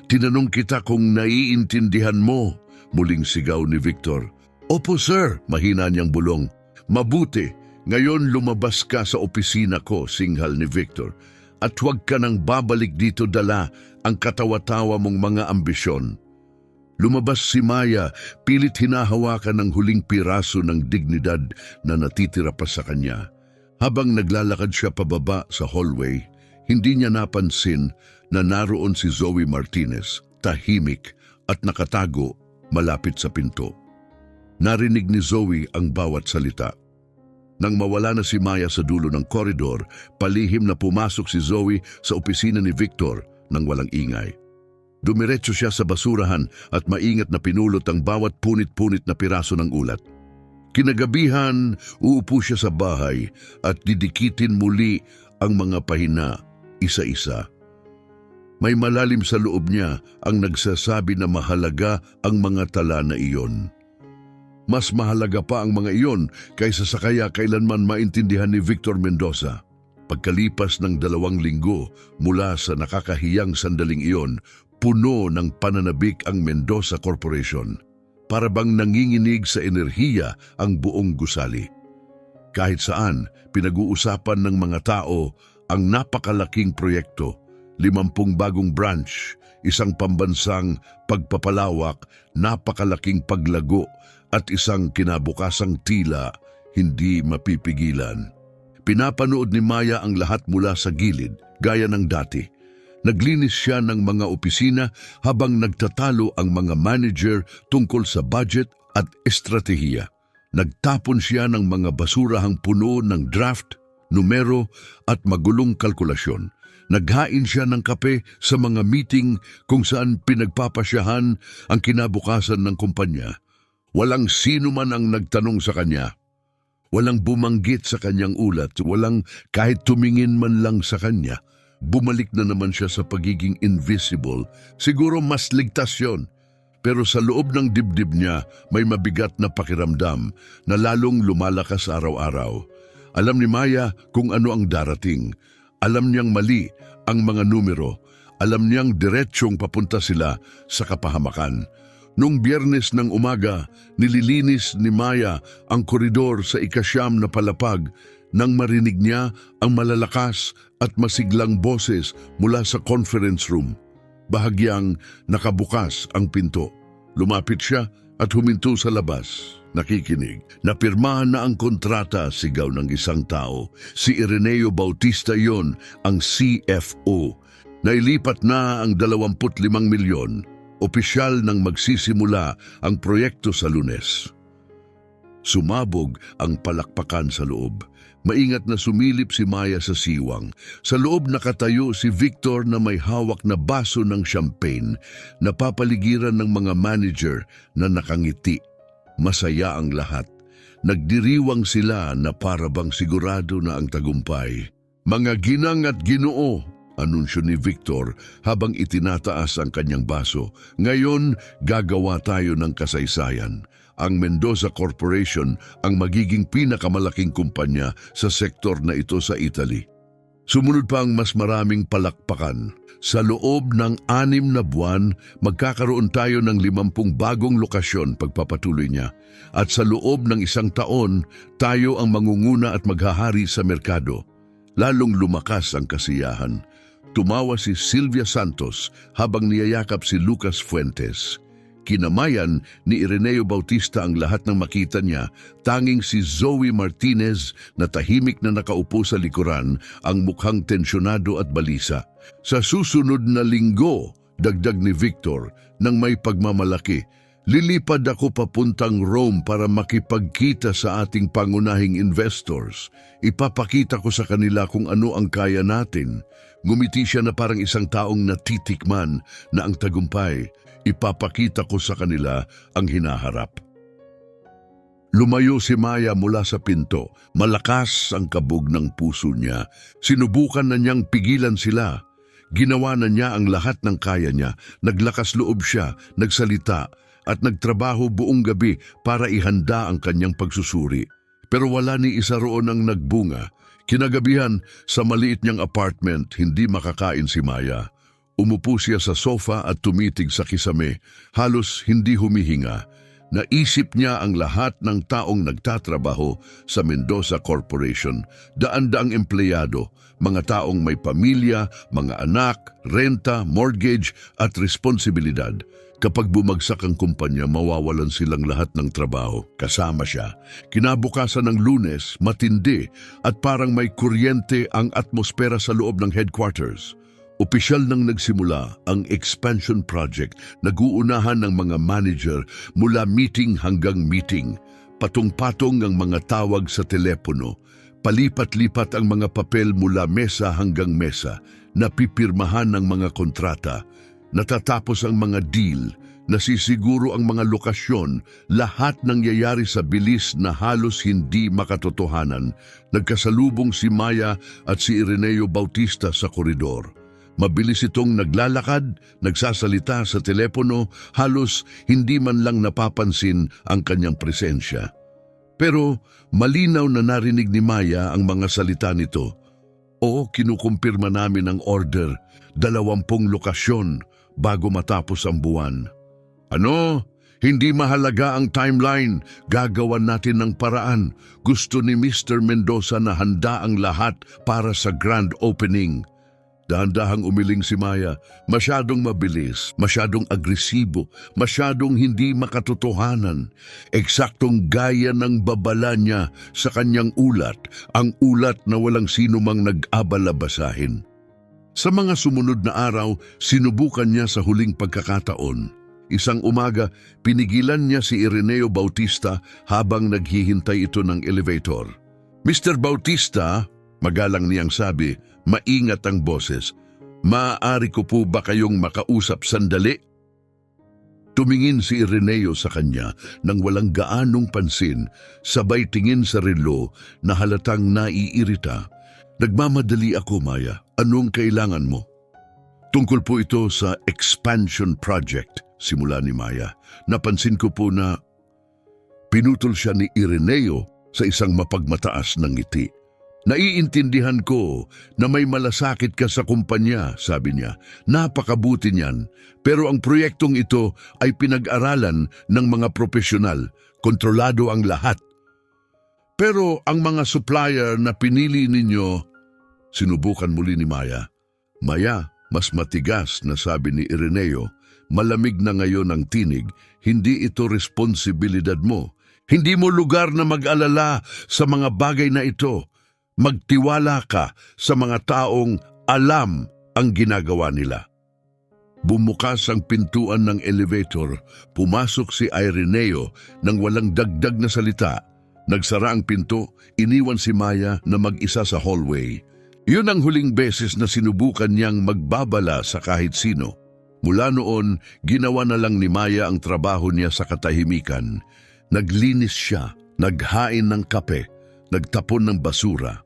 Tinanong kita kung naiintindihan mo. Muling sigaw ni Victor. Opo sir, mahina niyang bulong. Mabuti, ngayon lumabas ka sa opisina ko, singhal ni Victor. At huwag ka nang babalik dito dala ang katawa-tawa mong mga ambisyon. Lumabas si Maya, pilit hinahawakan ng huling piraso ng dignidad na natitira pa sa kanya. Habang naglalakad siya pababa sa hallway, hindi niya napansin na naroon si Zoe Martinez, tahimik at nakatago malapit sa pinto. Narinig ni Zoe ang bawat salita. Nang mawala na si Maya sa dulo ng koridor, palihim na pumasok si Zoe sa opisina ni Victor nang walang ingay. Dumiretso siya sa basurahan at maingat na pinulot ang bawat punit-punit na piraso ng ulat. Kinagabihan, uupo siya sa bahay at didikitin muli ang mga pahina, isa-isa. May malalim sa loob niya ang nagsasabi na mahalaga ang mga tala na iyon. Mas mahalaga pa ang mga iyon kaysa sa kaya kailanman maintindihan ni Victor Mendoza. Pagkalipas ng 2 linggo mula sa nakakahiyang sandaling iyon, puno ng pananabik ang Mendoza Corporation. Para bang nanginginig sa enerhiya ang buong gusali. Kahit saan, pinag-uusapan ng mga tao ang napakalaking proyekto, 50 bagong branch, isang pambansang pagpapalawak, napakalaking paglago at isang kinabukasang tila hindi mapipigilan. Pinapanood ni Maya ang lahat mula sa gilid, gaya ng dati. Naglinis siya ng mga opisina habang nagtatalo ang mga manager tungkol sa budget at estratehiya. Nagtapon siya ng mga basurahang puno ng draft, numero at magulong kalkulasyon. Naghain siya ng kape sa mga meeting kung saan pinagpapasyahan ang kinabukasan ng kumpanya. Walang sino man ang nagtanong sa kanya. Walang bumanggit sa kanyang ulat, walang kahit tumingin man lang sa kanya. Bumalik na naman siya sa pagiging invisible. Siguro mas ligtas yun. Pero sa loob ng dibdib niya, may mabigat na pakiramdam na lalong lumalakas araw-araw. Alam ni Maya kung ano ang darating. Alam niyang mali ang mga numero. Alam niyang diretsyong papunta sila sa kapahamakan. Nung Biyernes ng umaga, nililinis ni Maya ang koridor sa 9 na palapag nang marinig niya ang malalakas at masiglang boses mula sa conference room. Bahagyang nakabukas ang pinto. Lumapit siya at huminto sa labas. Nakikinig. Napirmahan na ang kontrata, sigaw ng isang tao. Si Ireneo Bautista yon, ang CFO. Nailipat na ang 25 milyon. Opisyal nang magsisimula ang proyekto sa Lunes. Sumabog ang palakpakan sa loob. Maingat na sumilip si Maya sa siwang. Sa loob nakatayo si Victor na may hawak na baso ng champagne, napapaligiran ng mga manager na nakangiti. Masaya ang lahat. Nagdiriwang sila na para bang sigurado na ang tagumpay. Mga ginang at ginoo, anunsyo ni Victor habang itinataas ang kanyang baso. Ngayon, gagawa tayo ng kasaysayan. Ang Mendoza Corporation ang magiging pinakamalaking kumpanya sa sektor na ito sa Italy. Sumunod pa ang mas maraming palakpakan. Sa loob ng 6 na buwan, magkakaroon tayo ng 50 bagong lokasyon, pagpapatuloy niya. At sa loob ng 1 taon, tayo ang mangunguna at maghahari sa merkado. Lalong lumakas ang kasiyahan. Tumawa si Sylvia Santos habang niyayakap si Lucas Fuentes. Kinamayan ni Ireneo Bautista ang lahat ng makita niya, tanging si Zoe Martinez na tahimik na nakaupo sa likuran, ang mukhang tensyonado at balisa. Sa susunod na linggo, dagdag ni Victor, nang may pagmamalaki, lilipad ako papuntang Rome para makipagkita sa ating pangunahing investors. Ipapakita ko sa kanila kung ano ang kaya natin. Ngumiti siya na parang isang taong natitikman na ang tagumpay. Ipapakita ko sa kanila ang hinaharap. Lumayo si Maya mula sa pinto. Malakas ang kabog ng puso niya. Sinubukan na niyang pigilan sila. Ginawa na niya ang lahat ng kaya niya. Naglakas loob siya, nagsalita, at nagtrabaho buong gabi para ihanda ang kanyang pagsusuri. Pero wala ni isa roon ang nagbunga. Kinagabihan, sa maliit niyang apartment, hindi makakain si Maya. Umupo siya sa sofa at tumitig sa kisame, halos hindi humihinga. Naisip niya ang lahat ng taong nagtatrabaho sa Mendoza Corporation, daan-daang empleyado, mga taong may pamilya, mga anak, renta, mortgage at responsibilidad. Kapag bumagsak ang kumpanya, mawawalan silang lahat ng trabaho. Kasama siya. Kinabukasan ng Lunes, matindi at parang may kuryente ang atmosfera sa loob ng headquarters. Opisyal nang nagsimula ang expansion project, naguunahan ng mga manager mula meeting hanggang meeting. Patong-patong ang mga tawag sa telepono. Palipat-lipat ang mga papel mula mesa hanggang mesa. Napipirmahan ng mga kontrata. Natatapos ang mga deal. Nasisiguro ang mga lokasyon. Lahat nangyayari sa bilis na halos hindi makatotohanan. Nagkasalubong si Maya at si Ireneo Bautista sa koridor. Mabilis itong naglalakad, nagsasalita sa telepono, halos hindi man lang napapansin ang kanyang presensya. Pero malinaw na narinig ni Maya ang mga salita nito. O kinukumpirma namin ang order, 20 lokasyon bago matapos ang buwan. Ano? Hindi mahalaga ang timeline. Gagawan natin ng paraan. Gusto ni Mr. Mendoza na handa ang lahat para sa grand opening. Dahan-dahang umiling si Maya, masyadong mabilis, masyadong agresibo, masyadong hindi makatotohanan. Eksaktong gaya ng babala niya sa kanyang ulat, ang ulat na walang sino mang nag-abala basahin. Sa mga sumunod na araw, sinubukan niya sa huling pagkakataon. Isang umaga, pinigilan niya si Ireneo Bautista habang naghihintay ito ng elevator. Mr. Bautista, magalang niyang sabi, maingat ang boses. Maaari ko po ba kayong makausap sandali? Tumingin si Ireneo sa kanya nang walang gaanong pansin, sabay tingin sa relo na halatang naiirita. Nagmamadali ako, Maya. Anong kailangan mo? Tungkol po ito sa expansion project, simula ni Maya. Napansin ko po na pinutol siya ni Ireneo sa isang mapagmataas na ngiti. Naiintindihan ko na may malasakit ka sa kumpanya, sabi niya. Napakabuti niyan, pero ang proyektong ito ay pinag-aralan ng mga profesional. Kontrolado ang lahat. Pero ang mga supplier na pinili ninyo, sinubukan muli ni Maya. Maya, mas matigas na sabi ni Ireneo, malamig na ngayon ang tinig, hindi ito responsibilidad mo. Hindi mo lugar na mag-alala sa mga bagay na ito. Magtiwala ka sa mga taong alam ang ginagawa nila. Bumukas ang pintuan ng elevator, pumasok si Ireneo nang walang dagdag na salita. Nagsara ang pinto, iniwan si Maya na mag-isa sa hallway. Yun ang huling beses na sinubukan niyang magbabala sa kahit sino. Mula noon, ginawa na lang ni Maya ang trabaho niya sa katahimikan. Naglinis siya, naghain ng kape, nagtapon ng basura.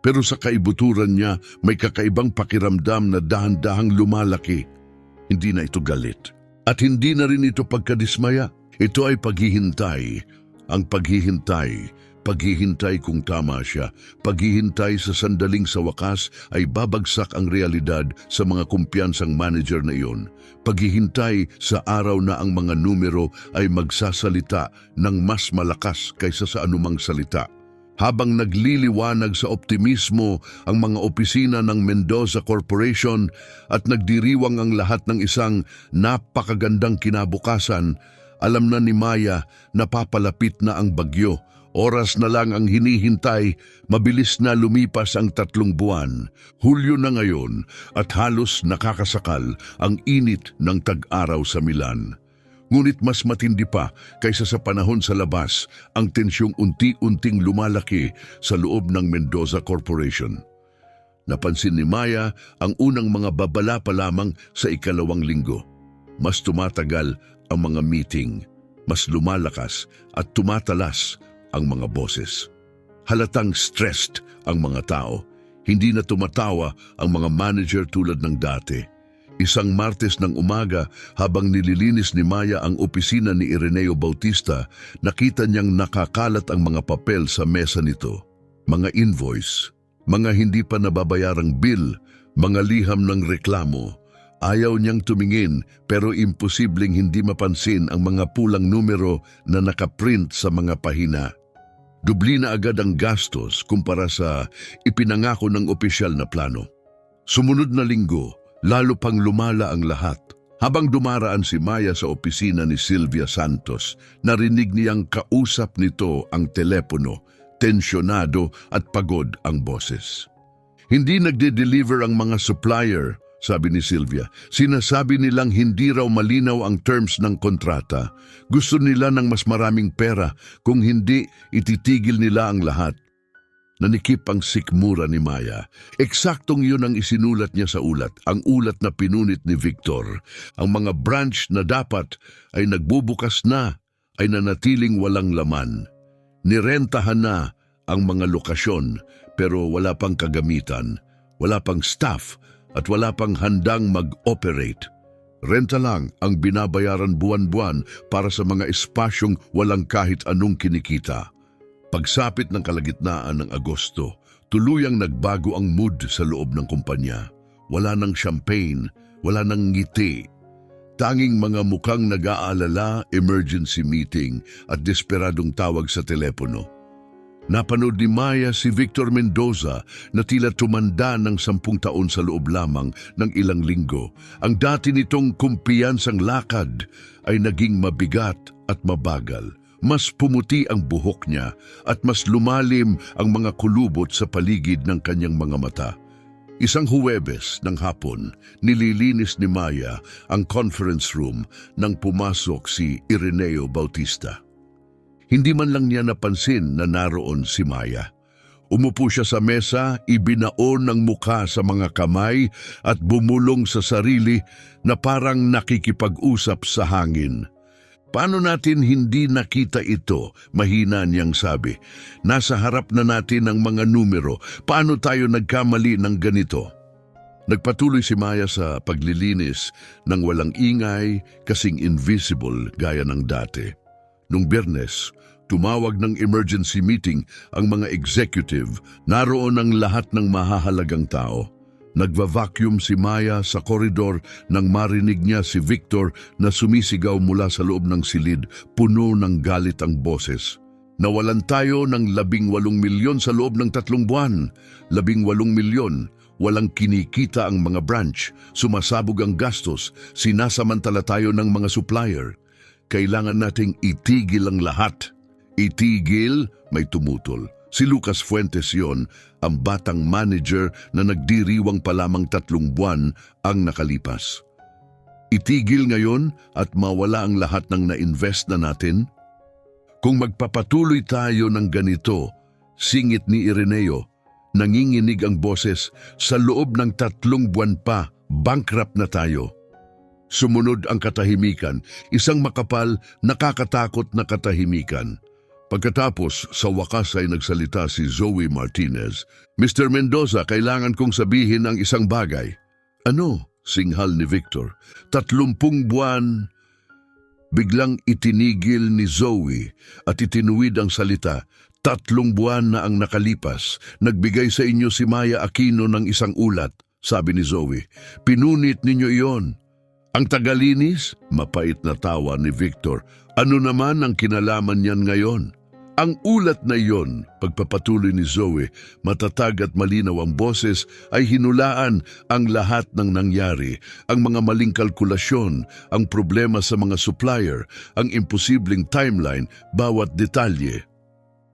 Pero sa kaibuturan niya, may kakaibang pakiramdam na dahan-dahang lumalaki. Hindi na ito galit. At hindi na rin ito pagkadismaya. Ito ay paghihintay. Ang paghihintay kung tama siya. Paghihintay sa sandaling sa wakas ay babagsak ang realidad sa mga kumpiyansang manager na iyon. Paghihintay sa araw na ang mga numero ay magsasalita ng mas malakas kaysa sa anumang salita. Habang nagliliwanag sa optimismo ang mga opisina ng Mendoza Corporation at nagdiriwang ang lahat ng isang napakagandang kinabukasan, alam na ni Maya na papalapit na ang bagyo. Oras na lang ang hinihintay, mabilis na lumipas ang 3 buwan. Hulyo na ngayon at halos nakakasakal ang init ng tag-araw sa Milan. Ngunit mas matindi pa kaysa sa panahon sa labas ang tensyong unti-unting lumalaki sa loob ng Mendoza Corporation. Napansin ni Maya ang unang mga babala pa lamang sa 2nd linggo. Mas tumatagal ang mga meeting, mas lumalakas at tumatalas ang mga boses. Halatang stressed ang mga tao. Hindi na tumatawa ang mga manager tulad ng dati. Isang Martes ng umaga, habang nililinis ni Maya ang opisina ni Ireneo Bautista, nakita niyang nakakalat ang mga papel sa mesa nito. Mga invoice, mga hindi pa nababayarang bill, mga liham ng reklamo. Ayaw niyang tumingin pero imposibleng hindi mapansin ang mga pulang numero na nakaprint sa mga pahina. Dubli na agad ang gastos kumpara sa ipinangako ng opisyal na plano. Sumunod na linggo, lalo pang lumala ang lahat. Habang dumaraan si Maya sa opisina ni Sylvia Santos, narinig niyang kausap nito ang telepono, tensyonado at pagod ang boses. Hindi nagde-deliver ang mga supplier, sabi ni Sylvia. Sinasabi nilang hindi raw malinaw ang terms ng kontrata. Gusto nila ng mas maraming pera, kung hindi ititigil nila ang lahat. Nanikip ang sikmura ni Maya. Eksaktong yun ang isinulat niya sa ulat, ang ulat na pinunit ni Victor. Ang mga branch na dapat ay nagbubukas na ay nanatiling walang laman. Nirentahan na ang mga lokasyon pero wala pang kagamitan, wala pang staff at wala pang handang mag-operate. Renta lang ang binabayaran buwan-buwan para sa mga espasyong walang kahit anong kinikita. Pagsapit ng kalagitnaan ng Agosto, tuluyang nagbago ang mood sa loob ng kumpanya. Wala nang champagne, wala nang ngiti. Tanging mga mukhang nag-aalala, emergency meeting at desperadong tawag sa telepono. Napanood ni Maya si Victor Mendoza na tila tumanda ng 10 taon sa loob lamang ng ilang linggo. Ang dati nitong kumpiyansang lakad ay naging mabigat at mabagal. Mas pumuti ang buhok niya at mas lumalim ang mga kulubot sa paligid ng kanyang mga mata. Isang Huwebes ng hapon, nililinis ni Maya ang conference room nang pumasok si Ireneo Bautista. Hindi man lang niya napansin na naroon si Maya. Umupo siya sa mesa, ibinaon ng mukha sa mga kamay at bumulong sa sarili na parang nakikipag-usap sa hangin. Paano natin hindi nakita ito? Mahina niyang sabi. Nasa harap na natin ang mga numero. Paano tayo nagkamali ng ganito? Nagpatuloy si Maya sa paglilinis ng walang ingay, kasing invisible gaya ng dati. Nung Biyernes, tumawag ng emergency meeting ang mga executive. Naroon ang lahat ng mahahalagang tao. Nagva-vacuum si Maya sa koridor nang marinig niya si Victor na sumisigaw mula sa loob ng silid, puno ng galit ang boses. Nawalan tayo ng 18 milyon sa loob ng 3 buwan. 18 milyon. Walang kinikita ang mga branch. Sumasabog ang gastos. Sinasamantala tayo ng mga supplier. Kailangan nating itigil ang lahat. Itigil, may tumutol. Si Lucas Fuentes yon, ang batang manager na nagdiriwang pa lamang 3 buwan ang nakalipas. Itigil ngayon at mawala ang lahat ng na-invest na natin? Kung magpapatuloy tayo ng ganito, singit ni Ireneo, nanginginig ang boses, sa loob ng 3 buwan pa, bankrupt na tayo. Sumunod ang katahimikan, isang makapal, nakakatakot na katahimikan. Pagkatapos, sa wakas ay nagsalita si Zoe Martinez. Mr. Mendoza, kailangan kong sabihin ang isang bagay. Ano? Singhal ni Victor. 30 buwan. Biglang itinigil ni Zoe at itinuwid ang salita. 3 buwan na ang nakalipas. Nagbigay sa inyo si Maya Aquino ng isang ulat, sabi ni Zoe. Pinunit ninyo iyon. Ang tagalinis? Mapait na tawa ni Victor. Ano naman ang kinalaman niyan ngayon? Ang ulat na iyon, pagpapatuloy ni Zoe, matatag at malinaw ang boses, ay hinulaan ang lahat ng nangyari, ang mga maling kalkulasyon, ang problema sa mga supplier, ang imposibleng timeline, bawat detalye.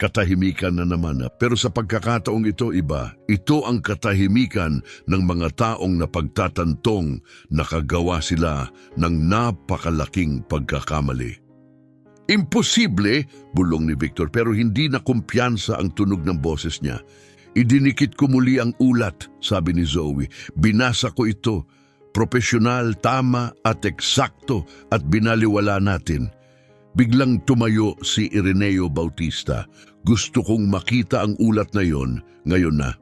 Katahimikan na naman, pero sa pagkakataong ito iba, ito ang katahimikan ng mga taong napagtatantong nakagawa sila ng napakalaking pagkakamali. Imposible, bulong ni Victor, pero hindi na kumpiyansa ang tunog ng boses niya. Idinikit ko muli ang ulat, sabi ni Zoe. Binasa ko ito. Profesional, tama at eksakto at binaliwala natin. Biglang tumayo si Ireneo Bautista. Gusto kong makita ang ulat na yon ngayon na.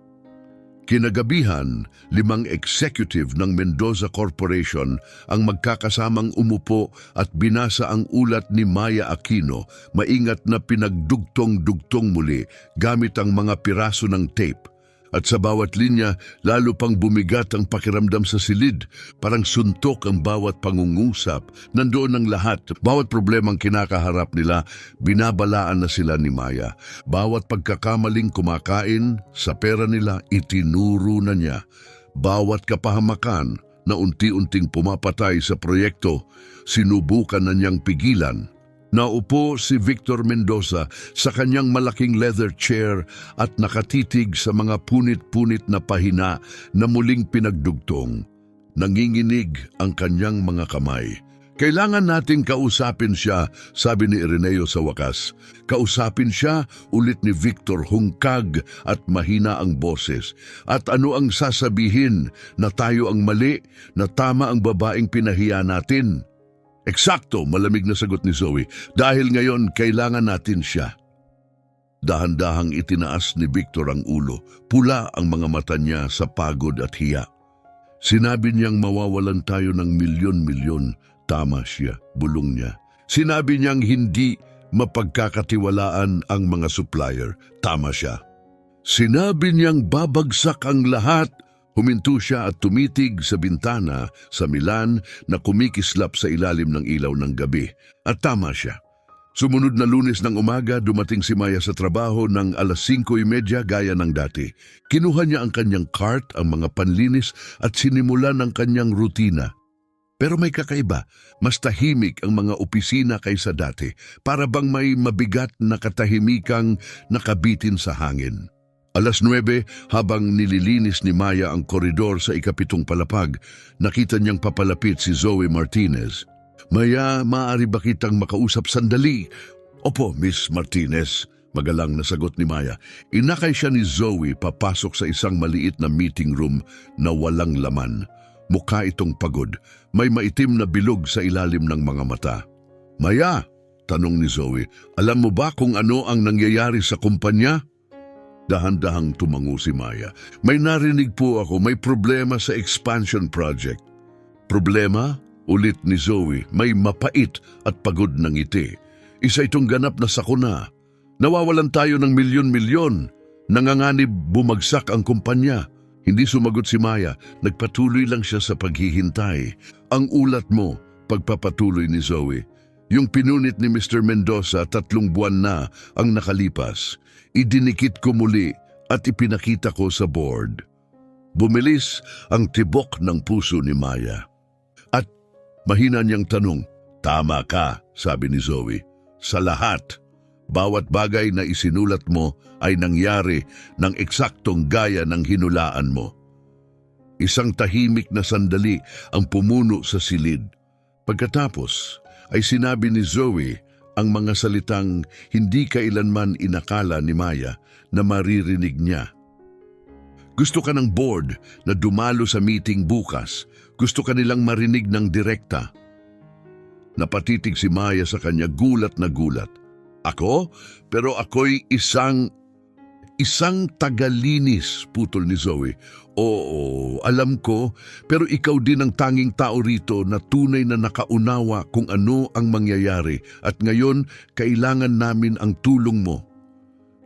Kinagabihan, 5 executive ng Mendoza Corporation ang magkakasamang umupo at binasa ang ulat ni Maya Aquino, maingat na pinagdugtong-dugtong muli gamit ang mga piraso ng tape. At sa bawat linya, lalo pang bumigat ang pakiramdam sa silid. Parang suntok ang bawat pangungusap. Nandoon ang lahat. Bawat problemang kinakaharap nila, binabalaan na sila ni Maya. Bawat pagkakamaling kumakain, sa pera nila, itinuro na niya. Bawat kapahamakan na unti-unting pumapatay sa proyekto, sinubukan na niyang pigilan. Naupo si Victor Mendoza sa kanyang malaking leather chair at nakatitig sa mga punit-punit na pahina na muling pinagdugtong. Nanginginig ang kanyang mga kamay. Kailangan nating kausapin siya, sabi ni Ireneo sa wakas. Kausapin siya, ulit ni Victor, hungkag at mahina ang boses. At ano ang sasabihin? Na tayo ang mali, na tama ang babaeng pinahiya natin? Eksakto, malamig na sagot ni Zoe. Dahil ngayon, kailangan natin siya. Dahan-dahang itinaas ni Victor ang ulo. Pula ang mga mata niya sa pagod at hiya. Sinabi niyang mawawalan tayo ng milyon-milyon. Tama siya, bulong niya. Sinabi niyang hindi mapagkakatiwalaan ang mga supplier. Tama siya. Sinabi niyang babagsak ang lahat. Huminto siya at tumitig sa bintana sa Milan na kumikislap sa ilalim ng ilaw ng gabi. At tama siya. Sumunod na Lunes ng umaga, dumating si Maya sa trabaho ng 5:30 gaya ng dati. Kinuha niya ang kanyang cart, ang mga panlinis at sinimulan ang kanyang rutina. Pero may kakaiba, mas tahimik ang mga opisina kaysa dati, para bang may mabigat na katahimikang nakabitin sa hangin. 9:00, habang nililinis ni Maya ang koridor sa ikapitong palapag, nakita niyang papalapit si Zoe Martinez. Maya, maaari ba kitang makausap sandali? Opo, Miss Martinez, magalang na sagot ni Maya. Inakay siya ni Zoe papasok sa isang maliit na meeting room na walang laman. Mukha itong pagod, may maitim na bilog sa ilalim ng mga mata. Maya, tanong ni Zoe, alam mo ba kung ano ang nangyayari sa kumpanya? Dahan-dahang tumango si Maya. May narinig po ako, may problema sa expansion project. Problema? Ulit ni Zoe, may mapait at pagod ng ngiti. Isa itong ganap na sakuna. Nawawalan tayo ng milyon-milyon. Nanganganib bumagsak ang kumpanya. Hindi sumagot si Maya, nagpatuloy lang siya sa paghihintay. Ang ulat mo, pagpapatuloy ni Zoe. Yung pinunit ni Mr. Mendoza 3 buwan na ang nakalipas. Idinikit ko muli at ipinakita ko sa board. Bumilis ang tibok ng puso ni Maya. At mahina niyang tanong, tama ka, sabi ni Zoe. Sa lahat, bawat bagay na isinulat mo ay nangyari ng eksaktong gaya ng hinulaan mo. Isang tahimik na sandali ang pumuno sa silid. Pagkatapos ay sinabi ni Zoe ang mga salitang hindi kailanman inakala ni Maya na maririnig niya. Gusto ka ng board na dumalo sa meeting bukas. Gusto ka nilang marinig ng direkta. Napatitig si Maya sa kanya, gulat na gulat. Ako? Pero ako'y isang tagalinis, putol ni Zoe. Oo, alam ko, pero ikaw din ang tanging tao rito na tunay na nakaunawa kung ano ang mangyayari at ngayon kailangan namin ang tulong mo.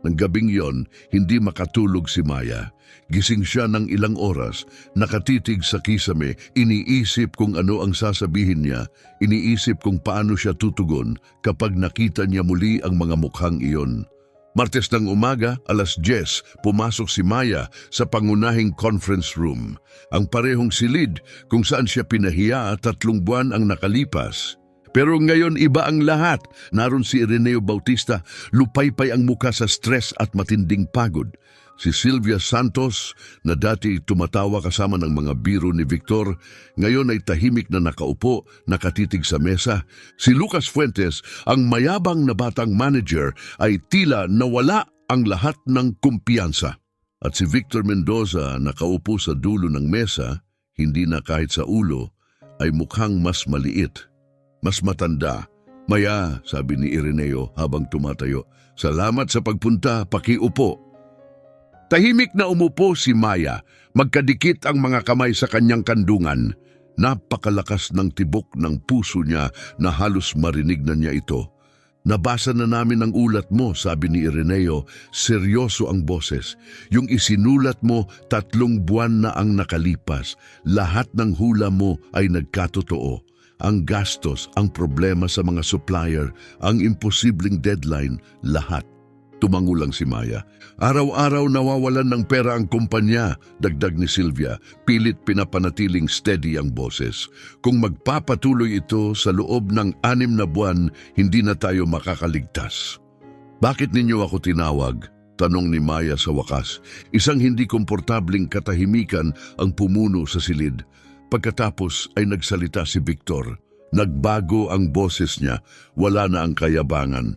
Nang gabing yon, hindi makatulog si Maya. Gising siya ng ilang oras, nakatitig sa kisame, iniisip kung ano ang sasabihin niya, iniisip kung paano siya tutugon kapag nakita niya muli ang mga mukhang iyon. Martes ng umaga, 10:00, pumasok si Maya sa pangunahing conference room. Ang parehong silid kung saan siya pinahiya 3 buwan ang nakalipas. Pero ngayon iba ang lahat. Naroon si Ireneo Bautista, lupaypay ang muka sa stress at matinding pagod. Si Sylvia Santos, na dati tumatawa kasama ng mga biro ni Victor, ngayon ay tahimik na nakaupo, nakatitig sa mesa. Si Lucas Fuentes, ang mayabang na batang manager, ay tila nawala ang lahat ng kumpiyansa. At si Victor Mendoza, nakaupo sa dulo ng mesa, hindi na kahit sa ulo, ay mukhang mas maliit, mas matanda. Maya, sabi ni Ireneo habang tumatayo, salamat sa pagpunta, pakiupo. Tahimik na umupo si Maya, magkadikit ang mga kamay sa kanyang kandungan. Napakalakas ng tibok ng puso niya na halos marinig na niya ito. Nabasa na namin ang ulat mo, sabi ni Ireneo, seryoso ang boses. Yung isinulat mo, 3 buwan na ang nakalipas. Lahat ng hula mo ay nagkatotoo. Ang gastos, ang problema sa mga supplier, ang imposibleng deadline, lahat. Tumango lang si Maya. Araw-araw nawawalan ng pera ang kumpanya, dagdag ni Sylvia. Pilit pinapanatiling steady ang boses. Kung magpapatuloy ito sa loob ng 6 na buwan, hindi na tayo makakaligtas. Bakit ninyo ako tinawag? Tanong ni Maya sa wakas. Isang hindi komportabling katahimikan ang pumuno sa silid. Pagkatapos ay nagsalita si Victor. Nagbago ang boses niya, wala na ang kayabangan.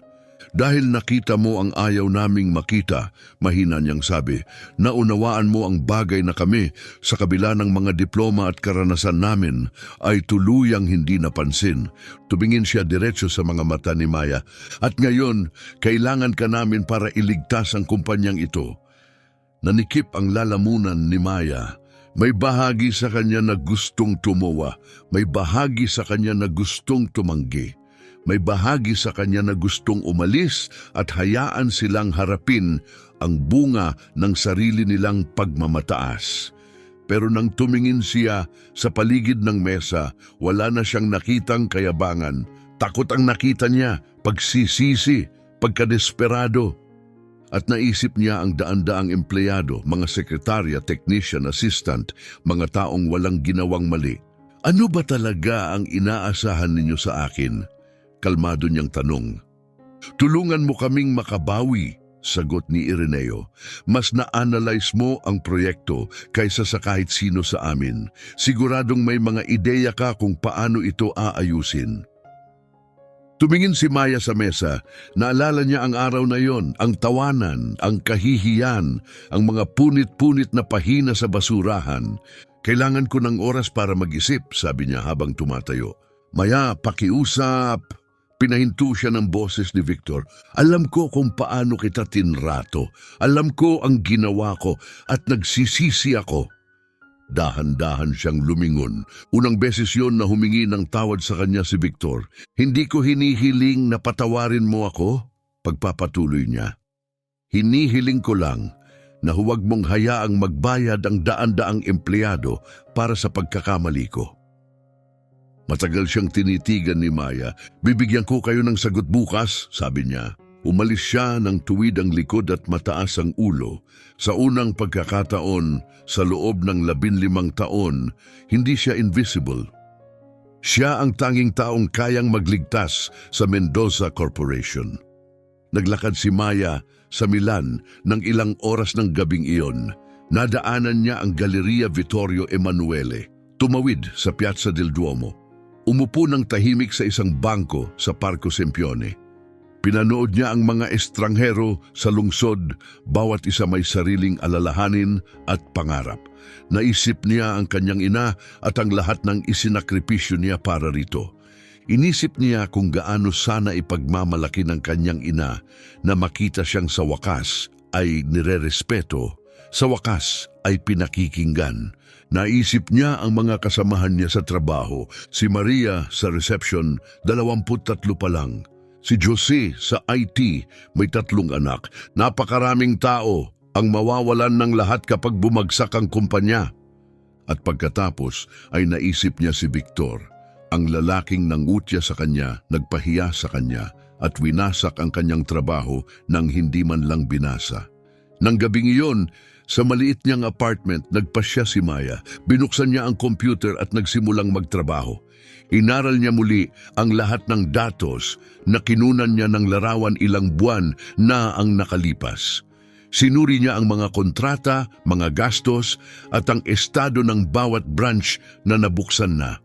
Dahil nakita mo ang ayaw naming makita, mahina niyang sabi, naunawaan mo ang bagay na kami sa kabila ng mga diploma at karanasan namin ay tuluyang hindi napansin. Tumingin siya diretso sa mga mata ni Maya. At ngayon, kailangan ka namin para iligtas ang kumpanyang ito. Nanikip ang lalamunan ni Maya. May bahagi sa kanya na gustong tumawa, may bahagi sa kanya na gustong tumanggi. May bahagi sa kanya na gustong umalis at hayaan silang harapin ang bunga ng sarili nilang pagmamataas. Pero nang tumingin siya sa paligid ng mesa, wala na siyang nakitang kayabangan. Takot ang nakita niya, pagsisisi, pagkadesperado. At naisip niya ang daan-daang empleyado, mga sekretarya, technician, assistant, mga taong walang ginawang mali. Ano ba talaga ang inaasahan ninyo sa akin? Kalmado niyang tanong. Tulungan mo kaming makabawi, sagot ni Ireneo. Mas na-analyze mo ang proyekto kaysa sa kahit sino sa amin. Siguradong may mga ideya ka kung paano ito aayusin. Tumingin si Maya sa mesa. Naalala niya ang araw na yon, ang tawanan, ang kahihiyan, ang mga punit-punit na pahina sa basurahan. Kailangan ko ng oras para mag-isip, sabi niya habang tumatayo. Maya, pakiusap. Pinahinto siya ng boses ni Victor. Alam ko kung paano kita tinrato. Alam ko ang ginawa ko at nagsisisi ako. Dahan-dahan siyang lumingon. Unang beses yon na humingi ng tawad sa kanya si Victor. Hindi ko hinihiling na patawarin mo ako, pagpapatuloy niya. Hinihiling ko lang na huwag mong hayaang magbayad ang daan-daang empleyado para sa pagkakamali ko. Matagal siyang tinitigan ni Maya. Bibigyan ko kayo ng sagot bukas, sabi niya. Umalis siya ng tuwid ang likod at mataas ang ulo. Sa unang pagkakataon, sa loob ng 15 taon, hindi siya invisible. Siya ang tanging taong kayang magligtas sa Mendoza Corporation. Naglakad si Maya sa Milan ng ilang oras ng gabing iyon. Nadaanan niya ang Galleria Vittorio Emanuele. Tumawid sa Piazza del Duomo. Umupo ng tahimik sa isang bangko sa Parco Sempione. Pinanood niya ang mga estranghero sa lungsod, bawat isa may sariling alalahanin at pangarap. Naisip niya ang kanyang ina at ang lahat ng isinakripisyo niya para rito. Inisip niya kung gaano sana ipagmamalaki ng kanyang ina na makita siyang sa wakas ay nirerespeto, sa wakas ay pinakikinggan. Naisip niya ang mga kasamahan niya sa trabaho, si Maria sa reception, 23 pa lang. Si Jose sa IT, may 3 anak. Napakaraming tao ang mawawalan ng lahat kapag bumagsak ang kumpanya. At pagkatapos ay naisip niya si Victor, ang lalaking nangutya sa kanya, nagpahiya sa kanya at winasak ang kanyang trabaho nang hindi man lang binasa. Nang gabing iyon, sa maliit niyang apartment, nagpasya si Maya. Binuksan niya ang computer at nagsimulang magtrabaho. Inaral niya muli ang lahat ng datos na kinunan niya ng larawan ilang buwan na ang nakalipas. Sinuri niya ang mga kontrata, mga gastos at ang estado ng bawat branch na nabuksan na.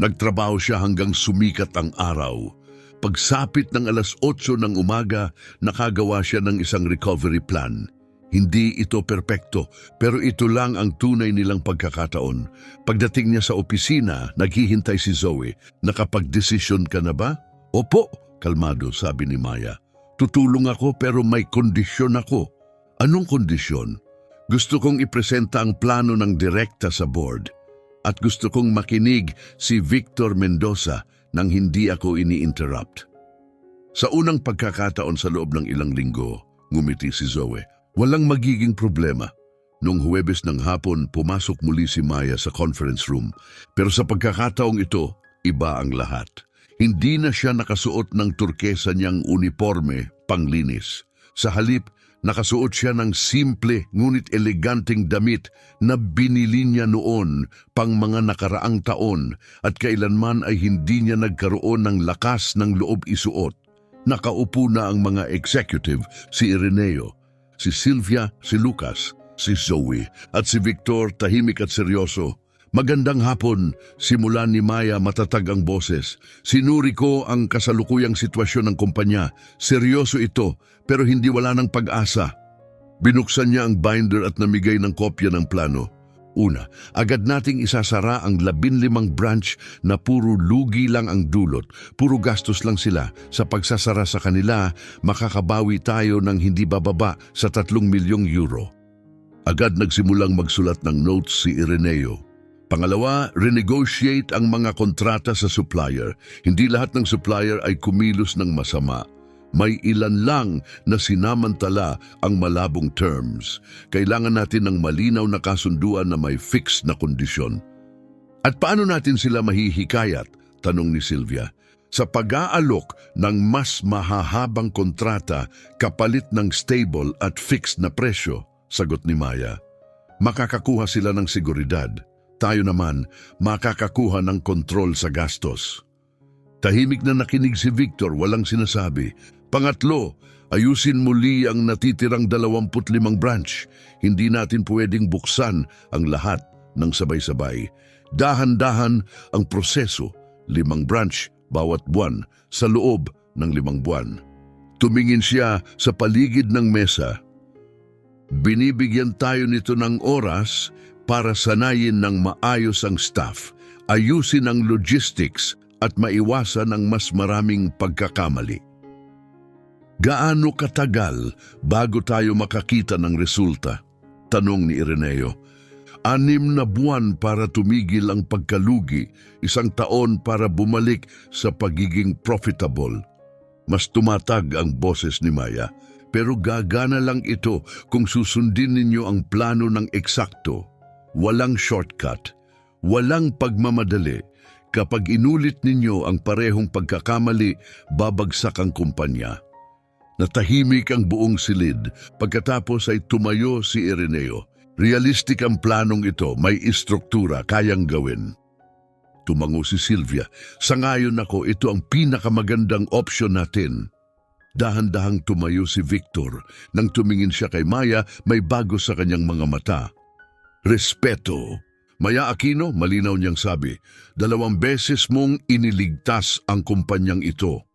Nagtrabaho siya hanggang sumikat ang araw. Pagsapit ng 8:00 ng umaga, nakagawa siya ng isang recovery plan. Hindi ito perpekto, pero ito lang ang tunay nilang pagkakataon. Pagdating niya sa opisina, naghihintay si Zoe. Nakapag-desisyon ka na ba? Opo, kalmado, sabi ni Maya. Tutulong ako pero may kondisyon ako. Anong kondisyon? Gusto kong ipresenta ang plano ng direkta sa board. At gusto kong makinig si Victor Mendoza nang hindi ako ini-interrupt. Sa unang pagkakataon sa loob ng ilang linggo, ngumiti si Zoe. Walang magiging problema. Noong Huwebes ng hapon, pumasok muli si Maya sa conference room. Pero sa pagkakataong ito, iba ang lahat. Hindi na siya nakasuot ng turkesa niyang uniforme panglinis. Sa halip, nakasuot siya ng simple ngunit eleganteng damit na binili niya noon pang mga nakaraang taon at kailanman ay hindi niya nagkaroon ng lakas ng loob isuot. Nakaupo na ang mga executive, si Ireneo, si Sylvia, si Lucas, si Zoe at si Victor tahimik at seryoso. Magandang hapon, simulan ni Maya matatag ang boses. Sinuri ko ang kasalukuyang sitwasyon ng kumpanya. Seryoso ito, pero hindi wala ng pag-asa. Binuksan niya ang binder at namigay ng kopya ng plano. Una, agad nating isasara ang 15 branch na puro lugi lang ang dulot. Puro gastos lang sila. Sa pagsasara sa kanila, makakabawi tayo ng hindi bababa sa 3 milyong euro. Agad nagsimulang magsulat ng notes si Ireneo. Pangalawa, renegotiate ang mga kontrata sa supplier. Hindi lahat ng supplier ay kumilos ng masama. May ilan lang na sinamantala ang malabong terms. Kailangan natin ng malinaw na kasunduan na may fixed na kondisyon. At paano natin sila mahihikayat? Tanong ni Sylvia. Sa pag-aalok ng mas mahahabang kontrata kapalit ng stable at fixed na presyo, sagot ni Maya. Makakakuha sila ng seguridad. Tayo naman makakakuha ng kontrol sa gastos. Tahimik na nakinig si Victor, walang sinasabi. Pangatlo, ayusin muli ang natitirang 25 branch. Hindi natin pwedeng buksan ang lahat ng sabay-sabay. Dahan-dahan ang proseso, 5 branch bawat buwan sa loob ng 5 buwan. Tumingin siya sa paligid ng mesa. Binibigyan tayo nito ng oras para sanayin ng maayos ang staff, ayusin ang logistics at maiwasan ang mas maraming pagkakamali. Gaano katagal bago tayo makakita ng resulta? Tanong ni Ireneo. 6 na buwan para tumigil ang pagkalugi, 1 taon para bumalik sa pagiging profitable. Mas tumatag ang boses ni Maya, pero gagana lang ito kung susundin ninyo ang plano ng eksakto. Walang shortcut, walang pagmamadali. Kapag inulit ninyo ang parehong pagkakamali, babagsak ang kumpanya. Natahimik ang buong silid. Pagkatapos ay tumayo si Ireneo. Realistic ang planong ito, may istruktura, kayang gawin. Tumango si Sylvia. Sangayon ako, ito ang pinakamagandang option natin. Dahan-dahang tumayo si Victor. Nang tumingin siya kay Maya, may bago sa kanyang mga mata. Respeto. Maya Aquino, malinaw niyang sabi, 2 beses mong iniligtas ang kumpanyang ito.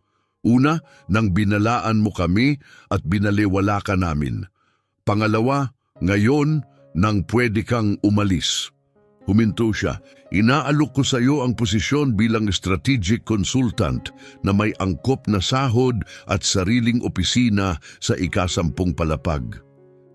Una, nang binalaan mo kami at binaliwala ka namin. Pangalawa, ngayon, nang pwede kang umalis. Huminto siya. Inaalok ko sa iyo ang posisyon bilang strategic consultant na may angkop na sahod at sariling opisina sa ika-10 palapag.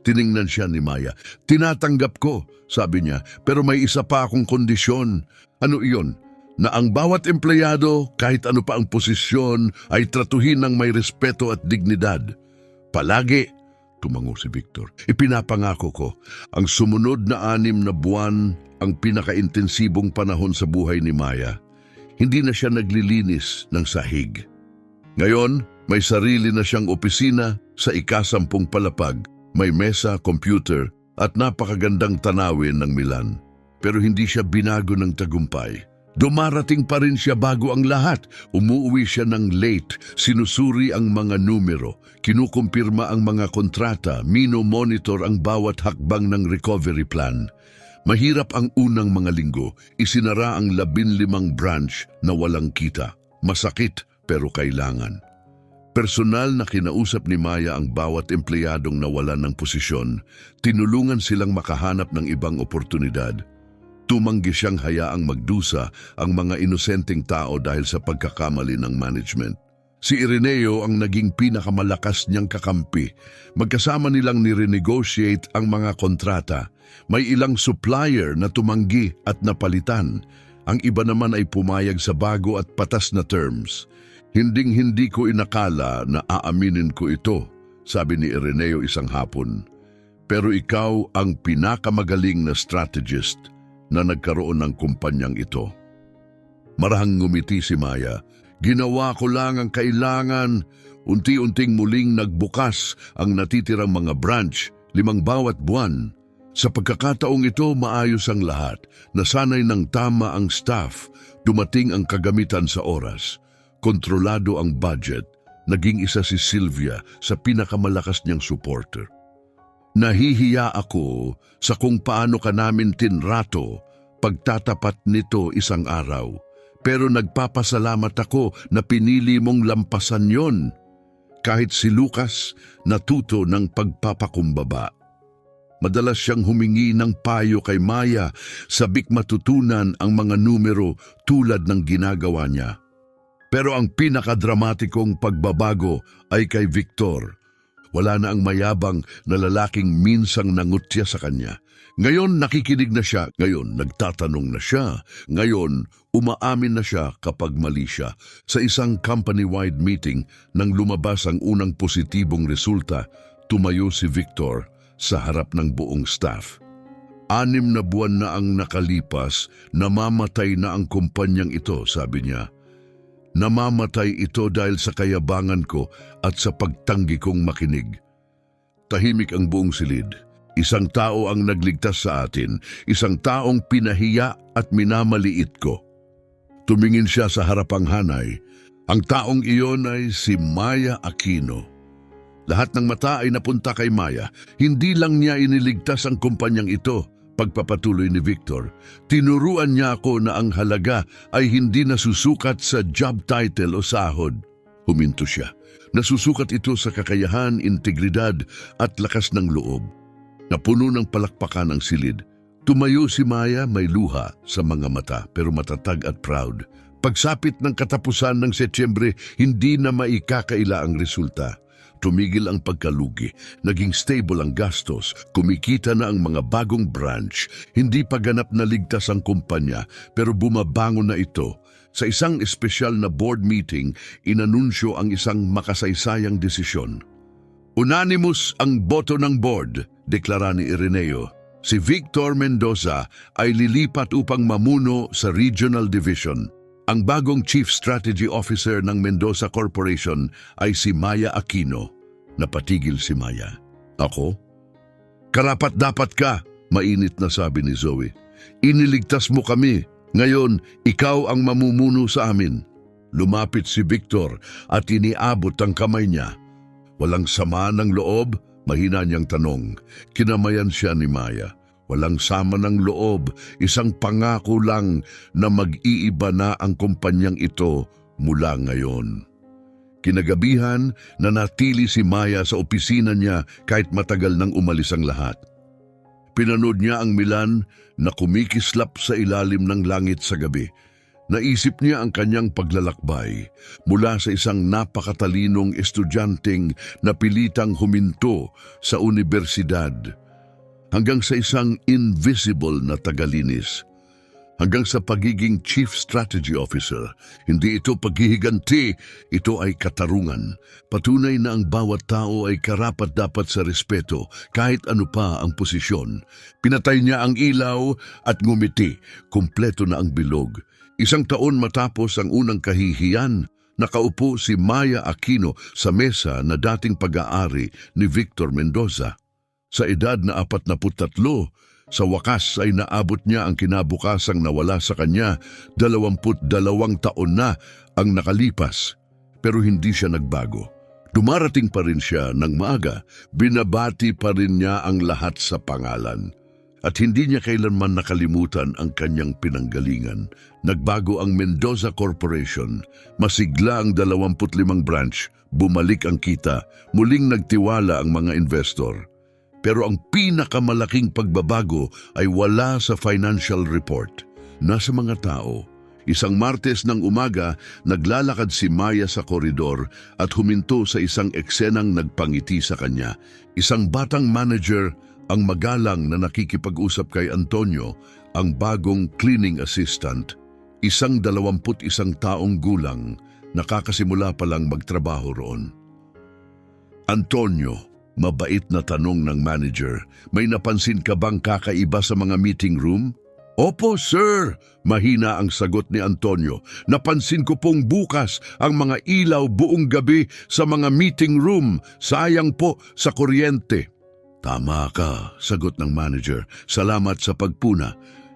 Tiningnan siya ni Maya. Tinatanggap ko, sabi niya, pero may isa pa akong kondisyon. Ano iyon? Na ang bawat empleyado, kahit ano pa ang posisyon, ay tratuhin ng may respeto at dignidad. Palagi, tumango si Victor, ipinapangako ko, ang sumunod na 6 na buwan ang pinakaintensibong panahon sa buhay ni Maya. Hindi na siya naglilinis ng sahig. Ngayon, may sarili na siyang opisina sa ika-10 palapag, may mesa, computer at napakagandang tanawin ng Milan. Pero hindi siya binago ng tagumpay. Dumarating pa rin siya bago ang lahat. Umuwi siya ng late, sinusuri ang mga numero, kinukumpirma ang mga kontrata, mino-monitor ang bawat hakbang ng recovery plan. Mahirap ang unang mga linggo, isinara ang 15 branch na walang kita. Masakit pero kailangan. Personal na kinausap ni Maya ang bawat empleyadong nawalan ng posisyon, tinulungan silang makahanap ng ibang oportunidad. Tumanggi siyang hayaang magdusa ang mga inosenteng tao dahil sa pagkakamali ng management. Si Ireneo ang naging pinakamalakas niyang kakampi. Magkasama nilang nirenegotiate ang mga kontrata. May ilang supplier na tumanggi at napalitan. Ang iba naman ay pumayag sa bago at patas na terms. Hinding-hindi ko inakala na aaminin ko ito, sabi ni Ireneo isang hapon. Pero ikaw ang pinakamagaling na strategist na nagkaroon ng kumpanyang ito. Marahang ngumiti si Maya. Ginawa ko lang ang kailangan. Unti-unting muling nagbukas ang natitirang mga branch, 5 bawat buwan. Sa pagkakataong ito, maayos ang lahat. Nasanay ng tama ang staff. Dumating ang kagamitan sa oras. Kontrolado ang budget. Naging isa si Sylvia sa pinakamalakas niyang supporter. Nahihiya ako sa kung paano ka namin tinrato pagtatapat nito isang araw. Pero nagpapasalamat ako na pinili mong lampasan yon. Kahit si Lucas natuto ng pagpapakumbaba. Madalas siyang humingi ng payo kay Maya, sabik matutunan ang mga numero tulad ng ginagawa niya. Pero ang pinakadramatikong pagbabago ay kay Victor. Wala na ang mayabang na lalaking minsang nangutya sa kanya. Ngayon nakikinig na siya, ngayon nagtatanong na siya, ngayon umaamin na siya kapag mali siya. Sa isang company-wide meeting nang lumabas ang unang positibong resulta, tumayo si Victor sa harap ng buong staff. 6 na buwan na ang nakalipas, namamatay na ang kumpanyang ito, sabi niya. Namamatay ito dahil sa kayabangan ko at sa pagtanggi kong makinig. Tahimik ang buong silid. Isang tao ang nagligtas sa atin, isang taong pinahiya at minamaliit ko. Tumingin siya sa harapang hanay. Ang taong iyon ay si Maya Aquino. Lahat ng mata ay napunta kay Maya. Hindi lang niya iniligtas ang kumpanyang ito. Pagpapatuloy ni Victor, tinuruan niya ako na ang halaga ay hindi nasusukat sa job title o sahod. Huminto siya. Nasusukat ito sa kakayahan, integridad at lakas ng loob. Napuno ng palakpakan ang silid. Tumayo si Maya, may luha sa mga mata pero matatag at proud. Pagsapit ng katapusan ng Setyembre, hindi na maikakaila ang resulta. Tumigil ang pagkalugi, naging stable ang gastos, kumikita na ang mga bagong branch, hindi pa ganap na ligtas ang kumpanya pero bumabangon na ito. Sa isang espesyal na board meeting, inanunsyo ang isang makasaysayang desisyon. Unanimous ang boto ng board, deklara ni Ireneo. Si Victor Mendoza ay lilipat upang mamuno sa Regional Division. Ang bagong Chief Strategy Officer ng Mendoza Corporation ay si Maya Aquino. Napatigil si Maya. Ako? Karapat-dapat ka, mainit na sabi ni Zoe. Iniligtas mo kami. Ngayon, ikaw ang mamumuno sa amin. Lumapit si Victor at iniabot ang kamay niya. Walang sama ng loob, mahina niyang tanong. Kinamayan siya ni Maya. Walang sama ng loob, isang pangako lang na mag-iiba na ang kumpanyang ito mula ngayon. Kinagabihan, nanatili si Maya sa opisina niya kahit matagal nang umalis ang lahat. Pinanood niya ang Milan na kumikislap sa ilalim ng langit sa gabi. Naisip niya ang kanyang paglalakbay mula sa isang napakatalinong estudyanteng na pilitang huminto sa universidad hanggang sa isang invisible na tagalinis, hanggang sa pagiging Chief Strategy Officer. Hindi ito paghihiganti, ito ay katarungan. Patunay na ang bawat tao ay karapat-dapat sa respeto kahit ano pa ang posisyon. Pinatay niya ang ilaw at ngumiti, kumpleto na ang bilog. 1 taon matapos ang unang kahihiyan, nakaupo si Maya Aquino sa mesa na dating pag-aari ni Victor Mendoza. Sa edad na 43, sa wakas ay naabot niya ang kinabukasang nawala sa kanya. 22 taon na ang nakalipas, pero hindi siya nagbago. Dumarating pa rin siya ng maaga, binabati pa rin niya ang lahat sa pangalan. At hindi niya kailanman nakalimutan ang kanyang pinanggalingan. Nagbago ang Mendoza Corporation, masigla ang 25 branch, bumalik ang kita, muling nagtiwala ang mga investor. Pero ang pinakamalaking pagbabago ay wala sa financial report. Nasa mga tao. Isang Martes ng umaga, naglalakad si Maya sa koridor at huminto sa isang eksenang nagpangiti sa kanya. Isang batang manager ang magalang na nakikipag-usap kay Antonio, ang bagong cleaning assistant. Isang 21 taong gulang, nakakasimula pa lang magtrabaho roon. Antonio, mabait na tanong ng manager, may napansin ka bang kakaiba sa mga meeting room? Opo, sir, mahina ang sagot ni Antonio. Napansin ko pong bukas ang mga ilaw buong gabi sa mga meeting room. Sayang po sa kuryente. Tama ka, sagot ng manager. Salamat sa pagpuna.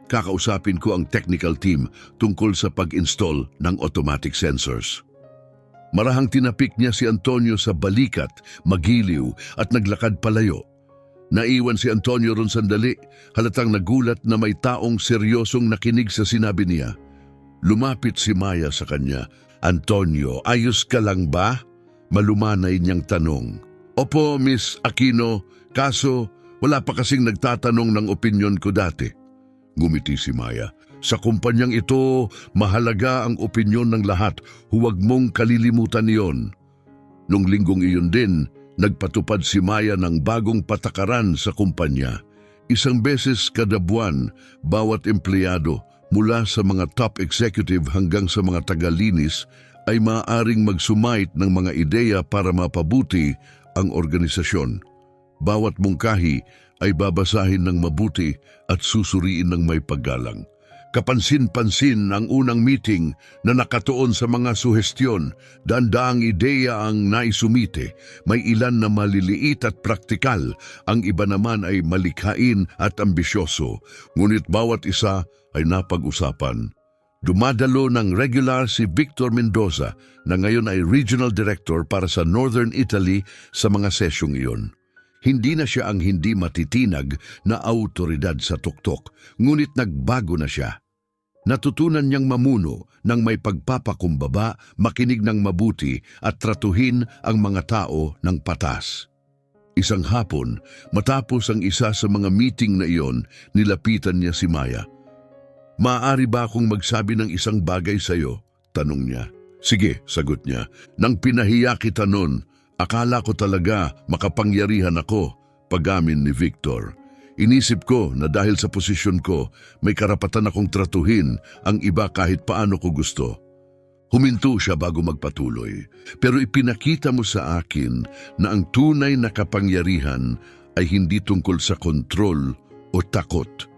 Kakausapin ko ang technical team tungkol sa pag-install ng automatic sensors. Marahang tinapik niya si Antonio sa balikat, magiliw at naglakad palayo. Naiwan si Antonio ron sandali, halatang nagulat na may taong seryosong nakinig sa sinabi niya. Lumapit si Maya sa kanya. Antonio, ayos ka lang ba? Malumanay niyang tanong. Opo, Miss Aquino, kaso wala pa kasing nagtatanong ng opinyon ko dati. Ngumiti si Maya. Sa kumpanyang ito, mahalaga ang opinyon ng lahat. Huwag mong kalilimutan iyon. Nung linggong iyon din, nagpatupad si Maya ng bagong patakaran sa kumpanya. Isang beses kada buwan, bawat empleyado mula sa mga top executive hanggang sa mga tagalinis ay maaaring magsumait ng mga ideya para mapabuti ang organisasyon. Bawat mungkahi ay babasahin ng mabuti at susuriin ng may paggalang. Kapansin-pansin ang unang meeting na nakatuon sa mga suhestyon, daang ideya ang naisumite, may ilan na maliliit at praktikal, ang iba naman ay malikhain at ambisyoso, ngunit bawat isa ay napag-usapan. Dumadalo ng regular si Victor Mendoza na ngayon ay Regional Director para sa Northern Italy sa mga sesyong iyon. Hindi na siya ang hindi matitinag na autoridad sa tuktok, ngunit nagbago na siya. Natutunan niyang mamuno ng may pagpapakumbaba, makinig ng mabuti at tratuhin ang mga tao ng patas. Isang hapon, matapos ang isa sa mga meeting na iyon, nilapitan niya si Maya. Maaari ba akong magsabi ng isang bagay sa iyo? Tanong niya. Sige, sagot niya. Nang pinahiya kita nun, akala ko talaga makapangyarihan ako, pag-amin ni Victor. Inisip ko na dahil sa posisyon ko, may karapatan akong tratuhin ang iba kahit paano ko gusto. Huminto siya bago magpatuloy, pero ipinakita mo sa akin na ang tunay na kapangyarihan ay hindi tungkol sa kontrol o takot.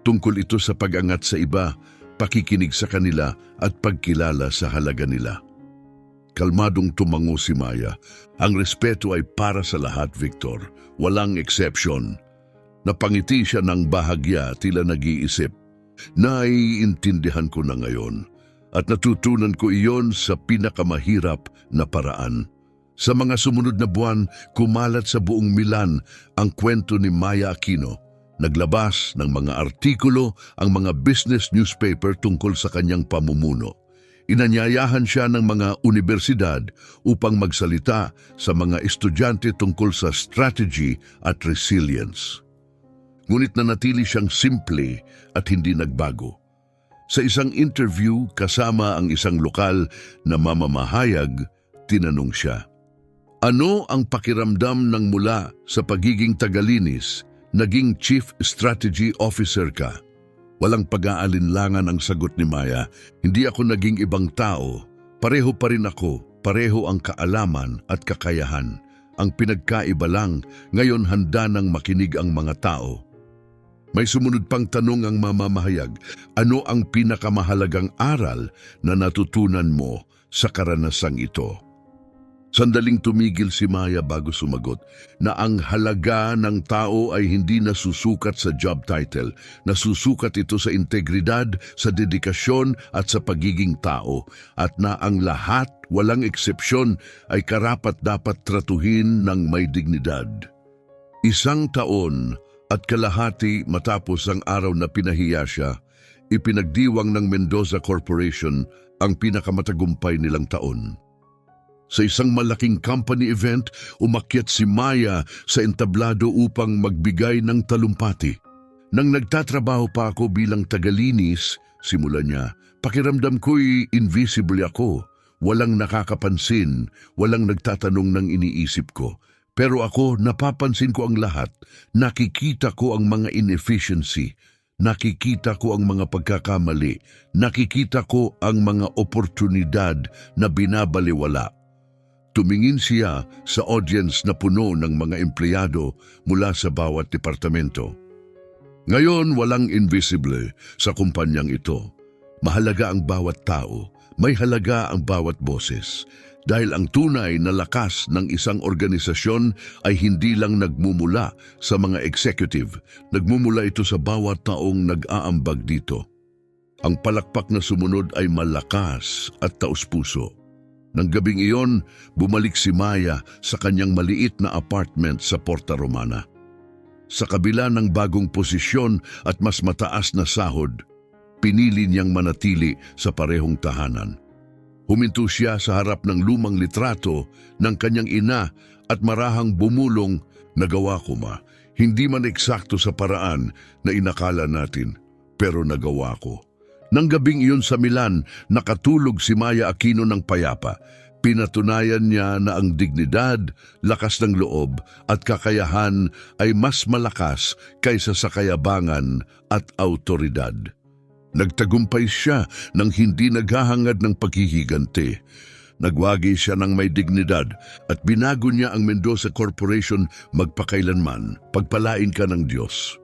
Tungkol ito sa pag-angat sa iba, pakikinig sa kanila at pagkilala sa halaga nila. Kalmadong tumango si Maya. Ang respeto ay para sa lahat, Victor. Walang exception. Napangiti siya ng bahagya, tila nag-iisip. Naiintindihan ko na ngayon at natutunan ko iyon sa pinakamahirap na paraan. Sa mga sumunod na buwan, kumalat sa buong Milan ang kwento ni Maya Aquino. Naglabas ng mga artikulo ang mga business newspaper tungkol sa kanyang pamumuno. Inanyayahan siya ng mga universidad upang magsalita sa mga estudyante tungkol sa strategy at resilience. Ngunit nanatili siyang simple at hindi nagbago. Sa isang interview kasama ang isang lokal na mamamahayag, tinanong siya, ano ang pakiramdam ng mula sa pagiging tagalinis, naging Chief Strategy Officer ka? Walang pag-aalinlangan ang sagot ni Maya, hindi ako naging ibang tao, pareho pa rin ako, pareho ang kaalaman at kakayahan. Ang pinagkaiba lang, ngayon handa nang makinig ang mga tao. May sumunod pang tanong ang mamamahayag, ano ang pinakamahalagang aral na natutunan mo sa karanasang ito? Sandaling tumigil si Maya bago sumagot na ang halaga ng tao ay hindi nasusukat sa job title, nasusukat ito sa integridad, sa dedikasyon at sa pagiging tao, at na ang lahat, walang eksepsyon, ay karapat-dapat tratuhin ng may dignidad. 1 taon at kalahati matapos ang araw na pinahiya siya, ipinagdiwang ng Mendoza Corporation ang pinakamatagumpay nilang taon. Sa isang malaking company event, umakyat si Maya sa entablado upang magbigay ng talumpati. Nang nagtatrabaho pa ako bilang tagalinis, simula niya, pakiramdam ko'y invisible ako. Walang nakakapansin, walang nagtatanong ng iniisip ko. Pero ako, napapansin ko ang lahat. Nakikita ko ang mga inefficiency. Nakikita ko ang mga pagkakamali. Nakikita ko ang mga oportunidad na binabaliwala. Tumingin siya sa audience na puno ng mga empleyado mula sa bawat departamento. Ngayon walang invisible sa kumpanyang ito. Mahalaga ang bawat tao. May halaga ang bawat boses. Dahil ang tunay na lakas ng isang organisasyon ay hindi lang nagmumula sa mga executive. Nagmumula ito sa bawat taong nag-aambag dito. Ang palakpak na sumunod ay malakas at taus-puso. Nang gabing iyon, bumalik si Maya sa kanyang maliit na apartment sa Porta Romana. Sa kabila ng bagong posisyon at mas mataas na sahod, pinili niyang manatili sa parehong tahanan. Huminto siya sa harap ng lumang litrato ng kanyang ina at marahang bumulong, "Nagawa ko ma, hindi man eksakto sa paraan na inakala natin, pero nagawa ko." Nang gabing iyon sa Milan, nakatulog si Maya Aquino ng payapa. Pinatunayan niya na ang dignidad, lakas ng loob at kakayahan ay mas malakas kaysa sa kayabangan at autoridad. Nagtagumpay siya nang hindi naghahangad ng paghihiganti. Nagwagi siya ng may dignidad at binago niya ang Mendoza Corporation magpakailanman. Pagpalain ka ng Diyos.